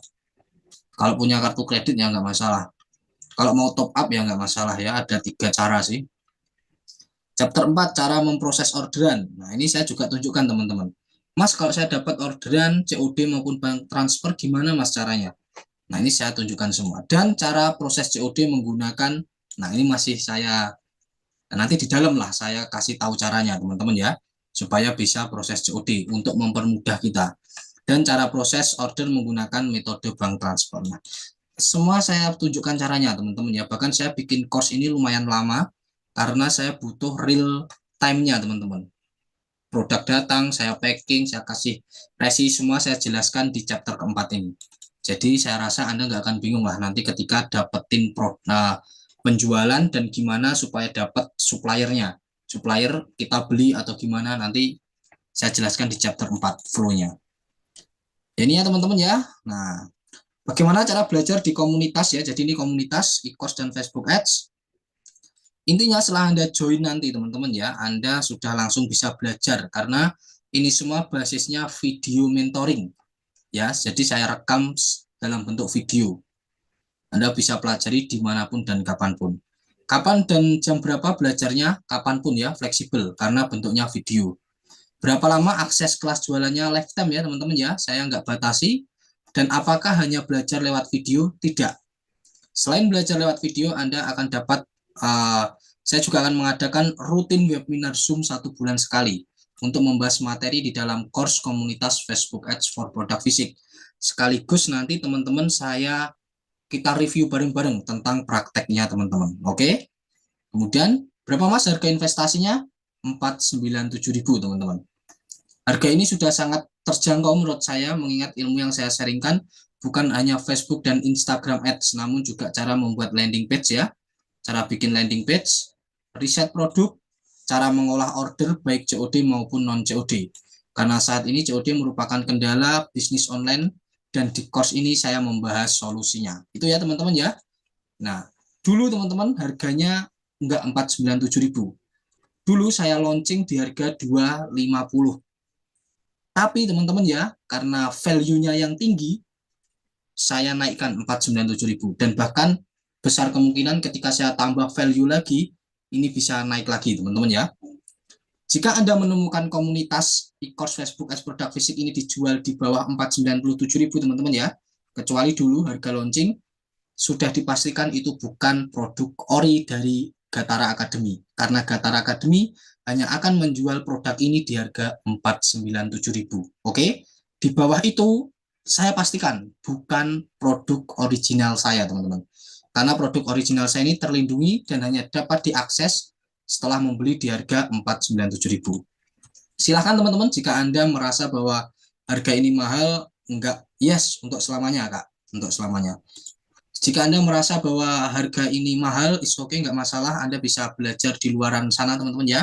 Kalau punya kartu kredit ya nggak masalah. Kalau mau top up ya nggak masalah ya, ada 3 cara sih. Chapter 4, cara memproses orderan. Nah, ini saya juga tunjukkan teman-teman. Mas, kalau saya dapat orderan COD maupun bank transfer, gimana Mas caranya? Nah, ini saya tunjukkan semua. Dan cara proses COD menggunakan, nah ini masih saya, nah, nanti di dalam lah saya kasih tahu caranya teman-teman ya, supaya bisa proses COD untuk mempermudah kita. Dan cara proses order menggunakan metode bank transfer. Nah, semua saya tunjukkan caranya teman-teman ya. Bahkan saya bikin course ini lumayan lama karena saya butuh real time-nya teman-teman. Produk datang, saya packing, saya kasih resi, semua saya jelaskan di chapter keempat ini. Jadi saya rasa Anda nggak akan bingung lah nanti ketika dapetin penjualan dan gimana supaya dapat suppliernya. Supplier kita beli atau gimana nanti saya jelaskan di chapter 4 flow-nya. Ini ya teman-teman ya. Nah, bagaimana cara belajar di komunitas ya? Jadi ini komunitas e-course dan Facebook Ads. Intinya setelah Anda join nanti teman-teman ya, Anda sudah langsung bisa belajar karena ini semua basisnya video mentoring ya. Jadi saya rekam dalam bentuk video. Anda bisa pelajari dimanapun dan kapanpun. Kapan dan jam berapa belajarnya? Kapanpun ya, fleksibel karena bentuknya video. Berapa lama akses kelas jualannya lifetime ya teman-teman ya, saya nggak batasi. Dan apakah hanya belajar lewat video? Tidak. Selain belajar lewat video, Anda akan dapat, saya juga akan mengadakan rutin webinar Zoom 1 bulan sekali untuk membahas materi di dalam course komunitas Facebook Ads for Product Fisik. Sekaligus nanti teman-teman kita review bareng-bareng tentang prakteknya teman-teman. Oke. Kemudian berapa Mas harga investasinya? 497.000 teman-teman. Harga ini sudah sangat terjangkau menurut saya, mengingat ilmu yang saya sharingkan bukan hanya Facebook dan Instagram Ads, namun juga cara membuat landing page ya, cara bikin landing page, riset produk, cara mengolah order baik COD maupun non COD. Karena saat ini COD merupakan kendala bisnis online dan di course ini saya membahas solusinya. Itu ya teman-teman ya. Nah, dulu teman-teman harganya enggak 497.000. Dulu saya launching di harga 250. Tapi teman-teman ya, karena value-nya yang tinggi, saya naikkan 497.000 dan bahkan besar kemungkinan ketika saya tambah value lagi, ini bisa naik lagi teman-teman ya. Jika Anda menemukan komunitas e-course Facebook as produk fisik ini dijual di bawah 497.000 teman-teman ya, kecuali dulu harga launching, sudah dipastikan itu bukan produk ori dari Gatara Academy. Karena Gatara Academy hanya akan menjual produk ini di harga 497.000. Oke, di bawah itu saya pastikan bukan produk original saya teman-teman. Karena produk original saya ini terlindungi dan hanya dapat diakses setelah membeli di harga 497.000. Silahkan teman-teman jika Anda merasa bahwa harga ini mahal, enggak, yes, untuk selamanya Kak, untuk selamanya. Jika Anda merasa bahwa harga ini mahal, is okay, nggak masalah, Anda bisa belajar di luaran sana teman-teman ya.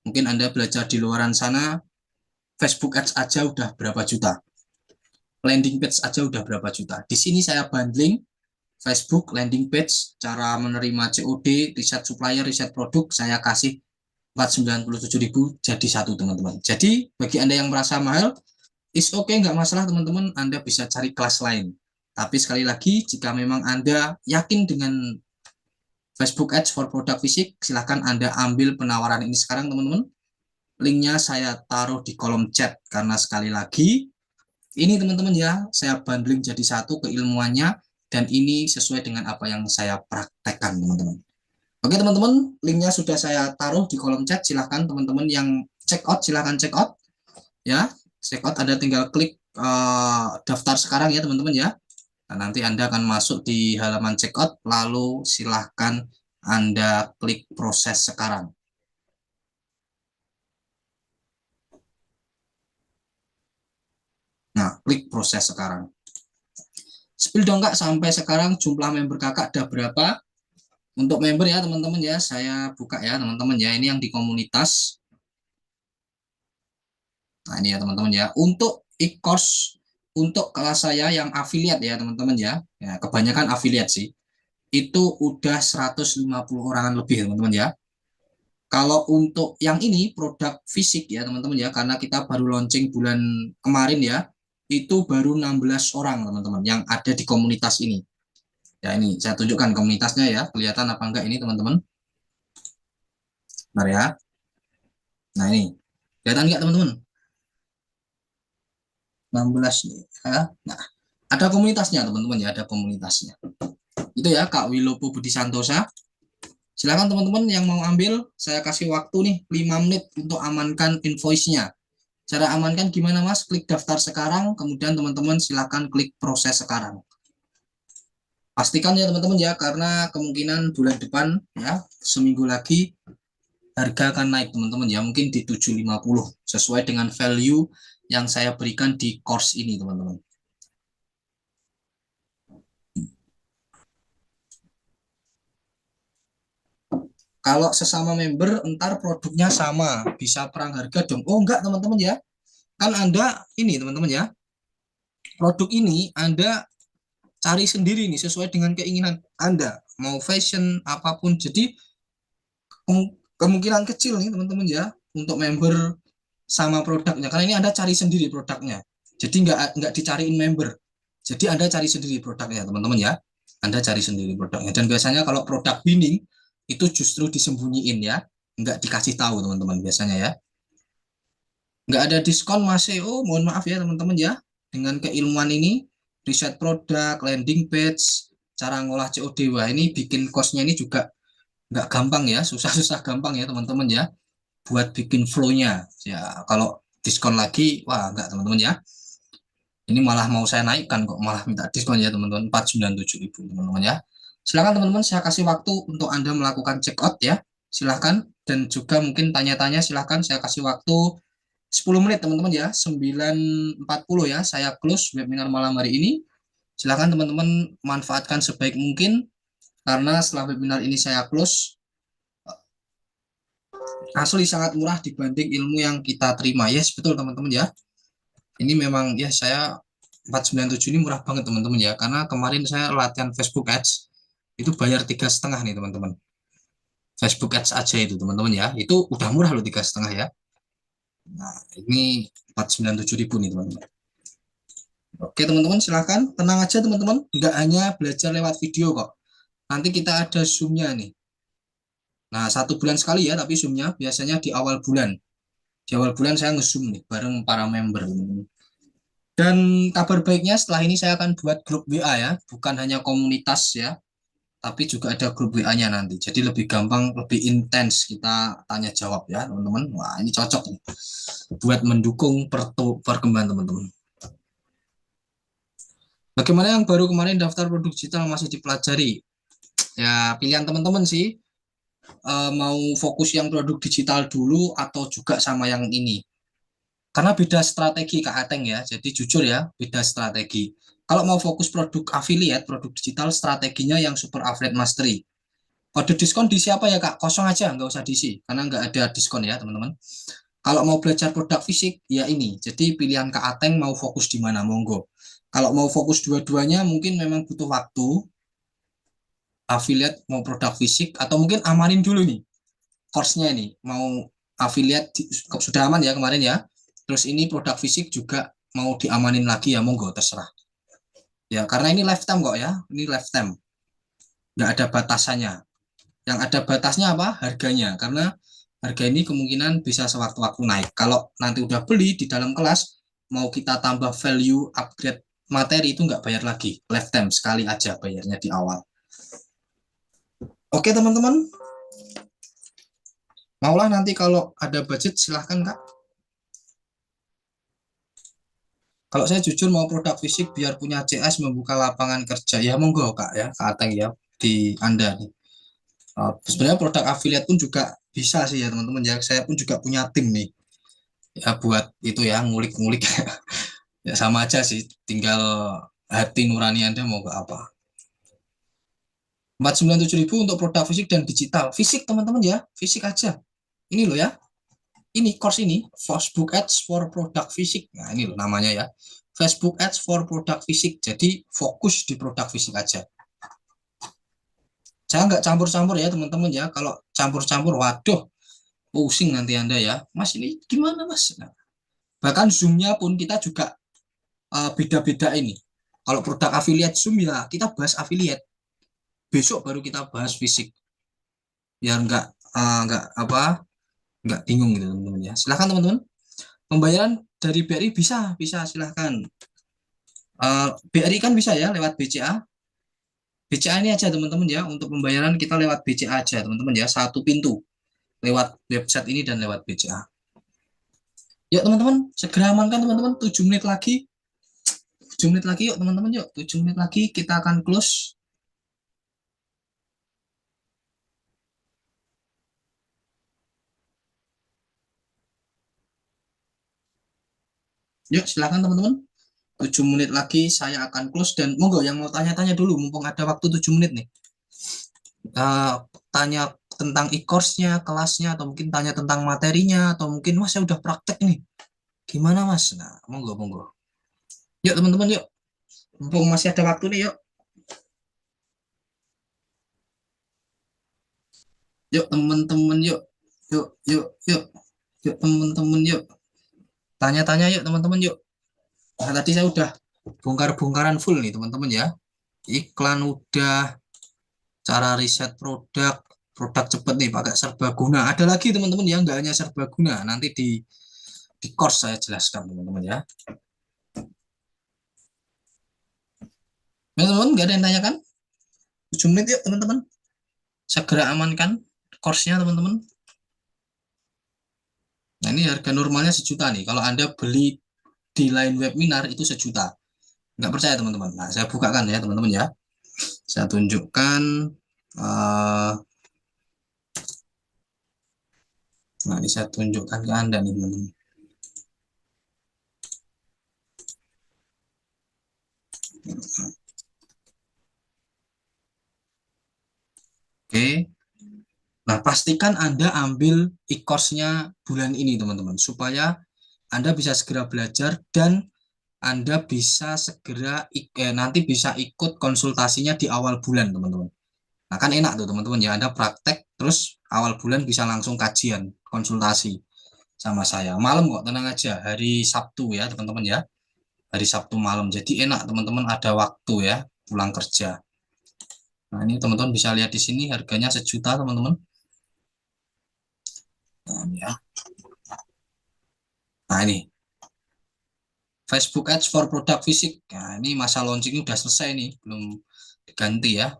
Mungkin Anda belajar di luaran sana, Facebook Ads aja udah berapa juta, landing page aja udah berapa juta. Di sini saya bundling Facebook, landing page, cara menerima COD, riset supplier, riset produk, saya kasih 497.000 jadi satu teman-teman. Jadi bagi Anda yang merasa mahal, is okay, nggak masalah teman-teman, Anda bisa cari kelas lain. Tapi sekali lagi, jika memang Anda yakin dengan Facebook Ads for produk fisik, silahkan Anda ambil penawaran ini sekarang teman-teman. Linknya saya taruh di kolom chat, karena sekali lagi, ini teman-teman ya, saya bundling jadi satu keilmuannya, dan ini sesuai dengan apa yang saya praktekkan teman-teman. Oke teman-teman, linknya sudah saya taruh di kolom chat, silahkan teman-teman yang check out, silahkan check out. Ya, check out, Anda tinggal klik daftar sekarang ya teman-teman ya. Nah, nanti Anda akan masuk di halaman checkout, lalu silahkan Anda klik proses sekarang. Nah, klik proses sekarang. Spill dong Kak, sampai sekarang jumlah member Kakak ada berapa? Untuk member ya teman-teman ya, saya buka ya teman-teman ya, ini yang di komunitas. Nah, ini ya teman-teman ya, untuk e-course, untuk kelas saya yang afiliat ya teman-teman ya, kebanyakan afiliat sih. Itu udah 150 orangan lebih teman-teman ya. Kalau untuk yang ini produk fisik ya teman-teman ya, karena kita baru launching bulan kemarin ya, itu baru 16 orang teman-teman yang ada di komunitas ini. Ya ini saya tunjukkan komunitasnya ya, kelihatan apa enggak ini teman-teman. Bentar ya. Nah ini, kelihatan enggak teman-teman? 16 nih ya. Nah, ada komunitasnya teman-teman ya, ada komunitasnya. Itu ya Kak Wilopo Budi Santosa. Silakan teman-teman yang mau ambil, saya kasih waktu nih 5 menit untuk amankan invoice-nya. Cara amankan gimana Mas? Klik daftar sekarang, kemudian teman-teman silakan klik proses sekarang. Pastikan ya teman-teman ya, karena kemungkinan bulan depan ya, seminggu lagi harga akan naik teman-teman ya, mungkin di 750 sesuai dengan value yang saya berikan di course ini teman-teman. Kalau sesama member, entar produknya sama, bisa perang harga dong. Oh enggak teman-teman ya, kan Anda ini teman-teman ya, produk ini Anda cari sendiri nih sesuai dengan keinginan Anda, mau fashion apapun. Jadi kemungkinan kecil nih teman-teman ya untuk member sama produknya, karena ini Anda cari sendiri produknya. Jadi nggak dicariin member. Jadi Anda cari sendiri produknya teman-teman ya. Anda cari sendiri produknya. Dan biasanya kalau produk winning itu justru disembunyiin ya, nggak dikasih tahu teman-teman biasanya ya. Nggak ada diskon masih. Oh mohon maaf ya teman-teman ya. Dengan keilmuan ini, riset produk, landing page, cara ngolah COD, wah ini bikin cost-nya ini juga nggak gampang ya, susah-susah gampang ya teman-teman ya, buat bikin flow-nya. Ya kalau diskon lagi, wah nggak teman-teman ya. Ini malah mau saya naikkan kok, malah minta diskon ya teman-teman, 497.000 teman-teman ya. Silakan teman-teman, saya kasih waktu untuk Anda melakukan check out ya. Silakan, dan juga mungkin tanya-tanya silahkan, saya kasih waktu 10 menit teman-teman ya, 9.40 ya, saya close webinar malam hari ini. Silakan teman-teman manfaatkan sebaik mungkin, karena setelah webinar ini saya close, asli sangat murah dibanding ilmu yang kita terima. Yes, betul teman-teman ya. Ini memang ya, saya 497 ini murah banget teman-teman ya, karena kemarin saya latihan Facebook Ads itu bayar 3,5 nih teman-teman. Facebook Ads aja itu teman-teman ya, itu udah murah loh 3,5 ya. Nah, ini 497.000 nih teman-teman. Oke teman-teman, silahkan tenang aja teman-teman, nggak hanya belajar lewat video kok, nanti kita ada zoomnya nih. Nah, 1 bulan sekali ya, tapi zoomnya biasanya di awal bulan. Di awal bulan saya nge-zoom nih bareng para member. Dan kabar baiknya setelah ini saya akan buat grup WA ya, bukan hanya komunitas ya, tapi juga ada grup WA-nya nanti. Jadi lebih gampang, lebih intens kita tanya jawab ya teman-teman. Wah, ini cocok nih buat mendukung perkembangan teman-teman. Bagaimana yang baru kemarin daftar produk digital masih dipelajari? Ya, pilihan teman-teman sih. Mau fokus yang produk digital dulu atau juga sama yang ini. Karena beda strategi Kak Ateng ya. Jadi jujur ya, beda strategi. Kalau mau fokus produk affiliate, produk digital, strateginya yang super affiliate mastery. Kode diskon di siapa ya Kak? Kosong aja, nggak usah diisi. Karena nggak ada diskon ya teman-teman. Kalau mau belajar produk fisik, ya ini. Jadi pilihan Kak Ateng mau fokus di mana, monggo. Kalau mau fokus dua-duanya, mungkin memang butuh waktu, affiliate mau produk fisik, atau mungkin amanin dulu nih course-nya ini. Mau affiliate, sudah aman ya kemarin ya. Terus ini produk fisik juga mau diamanin lagi ya, monggo, terserah. Ya, karena ini lifetime kok ya, ini lifetime. Nggak ada batasannya. Yang ada batasnya apa? Harganya. Karena harga ini kemungkinan bisa sewaktu-waktu naik. Kalau nanti udah beli di dalam kelas, mau kita tambah value, upgrade materi itu nggak bayar lagi. Lifetime, sekali aja bayarnya di awal. Oke teman-teman, maulah nanti kalau ada budget silahkan Kak. Kalau saya jujur mau produk fisik biar punya CS membuka lapangan kerja, ya monggo Kak ya, Kak Ateng ya, di Anda nih. Sebenarnya produk affiliate pun juga bisa sih ya teman-teman ya. Saya pun juga punya tim nih ya buat itu ya, ngulik-ngulik. Ya sama aja sih, tinggal hati nurani Anda mau ke apa. 497.000 untuk produk fisik dan digital. Fisik teman-teman ya, fisik aja. Ini loh ya, ini course ini, Facebook Ads for produk fisik. Nah ini loh namanya ya, Facebook Ads for produk fisik. Jadi fokus di produk fisik aja. Saya nggak campur-campur ya teman-teman ya. Kalau campur-campur, waduh, pusing nanti Anda ya. Mas ini gimana Mas? Nah, bahkan Zoom-nya pun kita juga beda-beda ini. Kalau produk affiliate Zoom ya kita bahas affiliate. Besok baru kita bahas fisik. Biar nggak apa, nggak bingung gitu teman-teman ya. Silahkan teman-teman. Pembayaran dari BRI bisa silahkan. BRI kan bisa ya lewat BCA. BCA ini aja teman-teman ya. Untuk pembayaran kita lewat BCA aja teman-teman ya. Satu pintu lewat website ini dan lewat BCA. Yuk teman-teman, segera amankan teman-teman. 7 menit lagi. 7 menit lagi yuk teman-teman yuk. 7 menit lagi kita akan close. Yuk silakan teman-teman. 7 menit lagi saya akan close dan monggo yang mau tanya-tanya dulu mumpung ada waktu 7 menit nih. Tanya tentang e-course-nya, kelasnya, atau mungkin tanya tentang materinya, atau mungkin mas saya udah praktek nih. Gimana mas? Nah, monggo, monggo. Yuk teman-teman yuk. Mumpung masih ada waktu nih yuk. Yuk teman-teman yuk. Yuk, yuk, yuk. Yuk teman-teman yuk. Tanya-tanya yuk teman-teman yuk. Nah, tadi saya udah bongkar-bongkaran full nih teman-teman ya. Iklan udah, cara riset produk, produk cepet nih pakai serbaguna. Ada lagi teman-teman ya, nggak hanya serbaguna. Nanti di course saya jelaskan teman-teman ya. Teman-teman nggak ada yang tanyakan? 7 menit yuk teman-teman. Segera amankan course-nya teman-teman. Nah ini harga normalnya 1 juta nih. Kalau Anda beli di line webinar itu 1 juta. Nggak percaya teman-teman. Nah saya bukakan ya teman-teman ya. Saya tunjukkan. Uh, nah ini saya tunjukkan ke Anda nih teman-teman. pastikan Anda ambil e-course-nya bulan ini, teman-teman, supaya Anda bisa segera belajar dan Anda bisa segera nanti bisa ikut konsultasinya di awal bulan, teman-teman. Nah, kan enak tuh, teman-teman ya. Anda praktek, terus awal bulan bisa langsung kajian, konsultasi sama saya. Malam kok, tenang aja. Hari Sabtu ya, teman-teman ya. Hari Sabtu malam. Jadi enak, teman-teman, ada waktu ya, pulang kerja. Nah, ini teman-teman bisa lihat di sini harganya 1 juta, teman-teman. Nah, ini ya. Nah, ini Facebook Ads for produk fisik. Nah, ini masa launching udah selesai nih, belum diganti ya.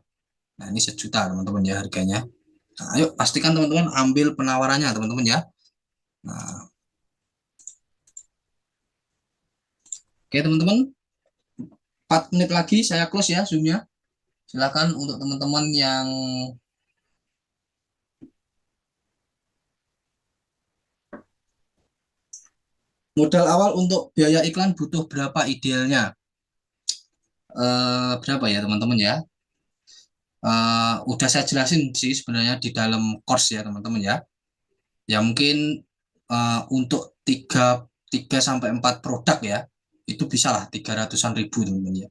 Nah, ini 1 juta, teman-teman ya harganya. Nah, ayo pastikan teman-teman ambil penawarannya, teman-teman ya. Nah, oke teman-teman, 4 menit lagi saya close ya Zoom-nya. Silakan untuk teman-teman yang modal awal untuk biaya iklan butuh berapa idealnya? Berapa ya teman-teman ya? Udah saya jelasin sih sebenarnya di dalam course ya teman-teman ya. Ya mungkin untuk 3 sampai 4 produk ya, itu bisa lah 300-an ribu teman-teman ya.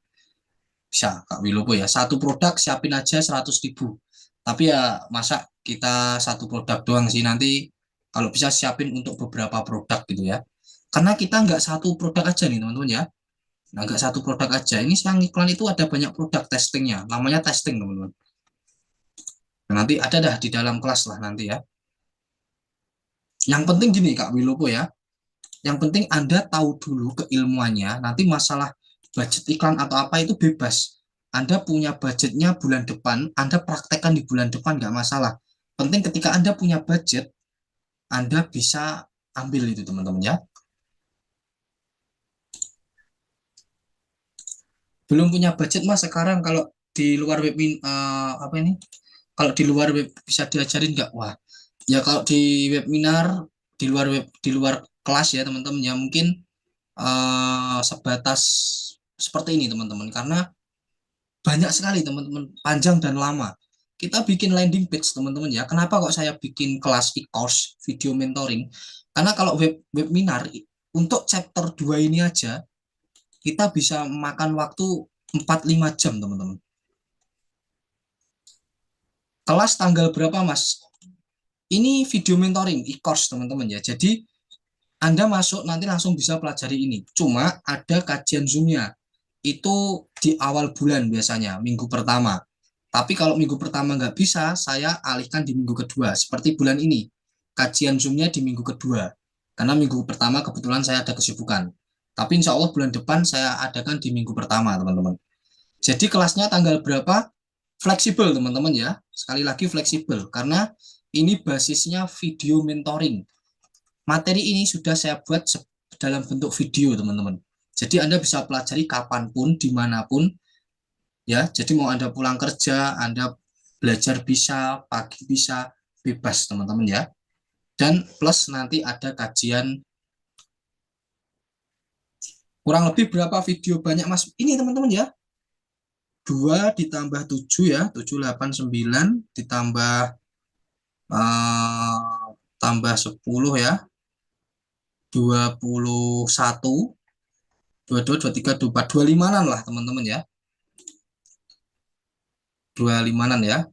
Bisa Kak Wilopo ya. Satu produk siapin aja 100 ribu. Tapi ya masa kita satu produk doang sih, nanti kalau bisa siapin untuk beberapa produk gitu ya. Karena kita nggak satu produk aja nih teman-teman ya. Nah, nggak satu produk aja. Ini yang iklan itu ada banyak produk testingnya. Namanya testing teman-teman. Nah, nanti ada dah di dalam kelas lah nanti ya. Yang penting gini Kak Wilopo ya. Yang penting Anda tahu dulu keilmuannya. Nanti masalah budget iklan atau apa itu bebas. Anda punya budgetnya bulan depan, Anda praktekkan di bulan depan nggak masalah. Penting ketika Anda punya budget, Anda bisa ambil itu teman-teman ya. Belum punya budget mas sekarang kalau di luar web apa ini? Kalau di luar web bisa diajarin nggak? Wah, ya kalau di webinar di luar kelas ya teman-teman ya mungkin sebatas seperti ini teman-teman karena banyak sekali teman-teman panjang dan lama kita bikin landing page teman-teman ya. Kenapa kok saya bikin kelas e-course video mentoring, karena kalau webinar untuk chapter 2 ini aja kita bisa makan waktu 4-5 jam teman-teman. Kelas tanggal berapa mas? Ini video mentoring e-course teman-teman ya, jadi Anda masuk nanti langsung bisa pelajari ini. Cuma ada kajian Zoom-nya. Itu di awal bulan biasanya, minggu pertama. Tapi kalau minggu pertama nggak bisa, saya alihkan di minggu kedua. Seperti bulan ini, kajian Zoom-nya di minggu kedua. Karena minggu pertama kebetulan saya ada kesibukan. Tapi insya Allah bulan depan saya adakan di minggu pertama, teman-teman. Jadi kelasnya tanggal berapa? Fleksibel, teman-teman ya. Sekali lagi fleksibel, karena ini basisnya video mentoring. Materi ini sudah saya buat dalam bentuk video, teman-teman. Jadi Anda bisa pelajari kapanpun, dimanapun, ya. Jadi mau Anda pulang kerja, Anda belajar bisa, pagi bisa, bebas, teman-teman ya. Dan plus nanti ada kajian kurang lebih berapa video banyak mas? Ini teman-teman ya. 2 ditambah 7 ya, 7, 8, 9, ditambah tambah 10 ya, 21, 22, 23, 24, 25-an lah teman-teman ya. 25-an ya.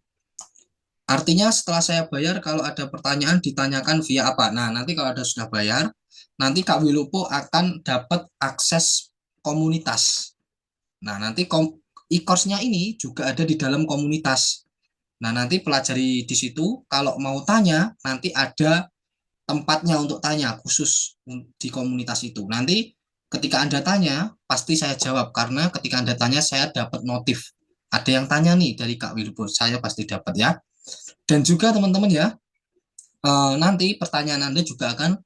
Artinya setelah saya bayar, kalau ada pertanyaan ditanyakan via apa? Nah, nanti kalau ada sudah bayar, nanti Kak Wilopo akan dapat akses komunitas. Nah, nanti e-course-nya ini juga ada di dalam komunitas. Nah, nanti pelajari di situ. Kalau mau tanya, nanti ada tempatnya untuk tanya khusus di komunitas itu. Nanti ketika Anda tanya, pasti saya jawab. Karena ketika Anda tanya, saya dapat notif. Ada yang tanya nih dari Kak Wilopo, saya pasti dapat ya. Dan juga teman-teman ya, nanti pertanyaan Anda juga akan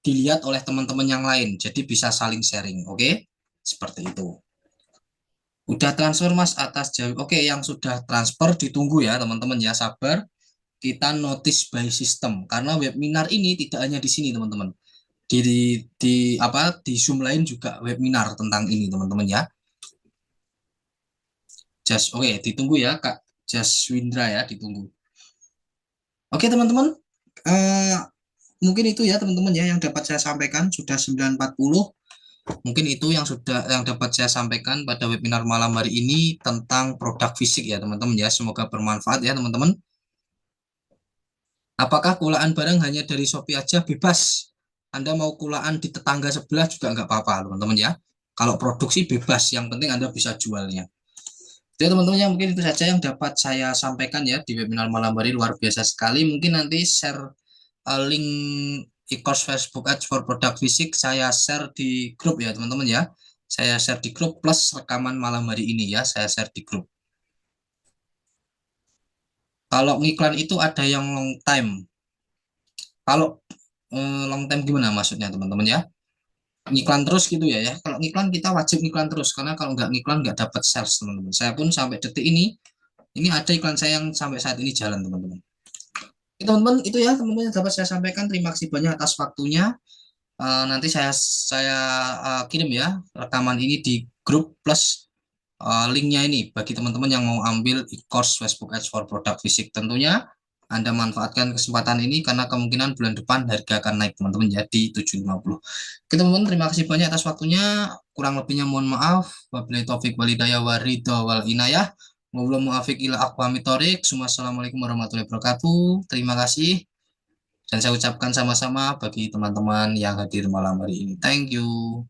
dilihat oleh teman-teman yang lain. Jadi bisa saling sharing, oke? Seperti itu. Udah transfer Mas atas jawab. Oke, yang sudah transfer ditunggu ya teman-teman ya, sabar. Kita notice by system karena webinar ini tidak hanya di sini teman-teman. Di Zoom lain juga webinar tentang ini teman-teman ya. Just oke, ditunggu ya Kak Jaswindra ya, ditunggu. Oke teman-teman, eh, mungkin itu ya teman-teman ya yang dapat saya sampaikan, sudah 9.40. Mungkin itu yang dapat saya sampaikan pada webinar malam hari ini tentang produk fisik ya teman-teman ya. Semoga bermanfaat ya teman-teman. Apakah kulaan barang hanya dari Shopee aja? Bebas. Anda mau kulaan di tetangga sebelah juga nggak apa-apa teman-teman ya. Kalau produksi bebas, yang penting Anda bisa jualnya. Jadi teman-teman ya mungkin itu saja yang dapat saya sampaikan ya di webinar malam hari, luar biasa sekali. Mungkin nanti share link e-course Facebook Ads for Product Fisik saya share di grup ya teman-teman ya. Saya share di grup plus rekaman malam hari ini ya, saya share di grup. Kalau ngiklan itu ada yang long time. Kalau long time gimana maksudnya teman-teman ya? Ngiklan terus gitu ya ya. Kalau ngiklan kita wajib ngiklan terus, karena kalau nggak ngiklan nggak dapat sales teman-teman. Saya pun sampai detik ini ada iklan saya yang sampai saat ini jalan teman-teman. Oke, teman-teman itu ya teman-teman yang dapat saya sampaikan. Terima kasih banyak atas waktunya. Nanti saya kirim ya rekaman ini di grup plus linknya ini bagi teman-teman yang mau ambil e-course Facebook Ads for Product Fisik. Tentunya Anda manfaatkan kesempatan ini karena kemungkinan bulan depan harga akan naik teman-teman jadi 750. Oke teman-teman, terima kasih banyak atas waktunya. Kurang lebihnya mohon maaf. Wabillahi taufik walhidayah waridho wal inayah. Wabillahi muafiq ila aqwamit thoriq. Assalamualaikum warahmatullahi wabarakatuh. Terima kasih. Dan saya ucapkan sama-sama bagi teman-teman yang hadir malam hari ini. Thank you.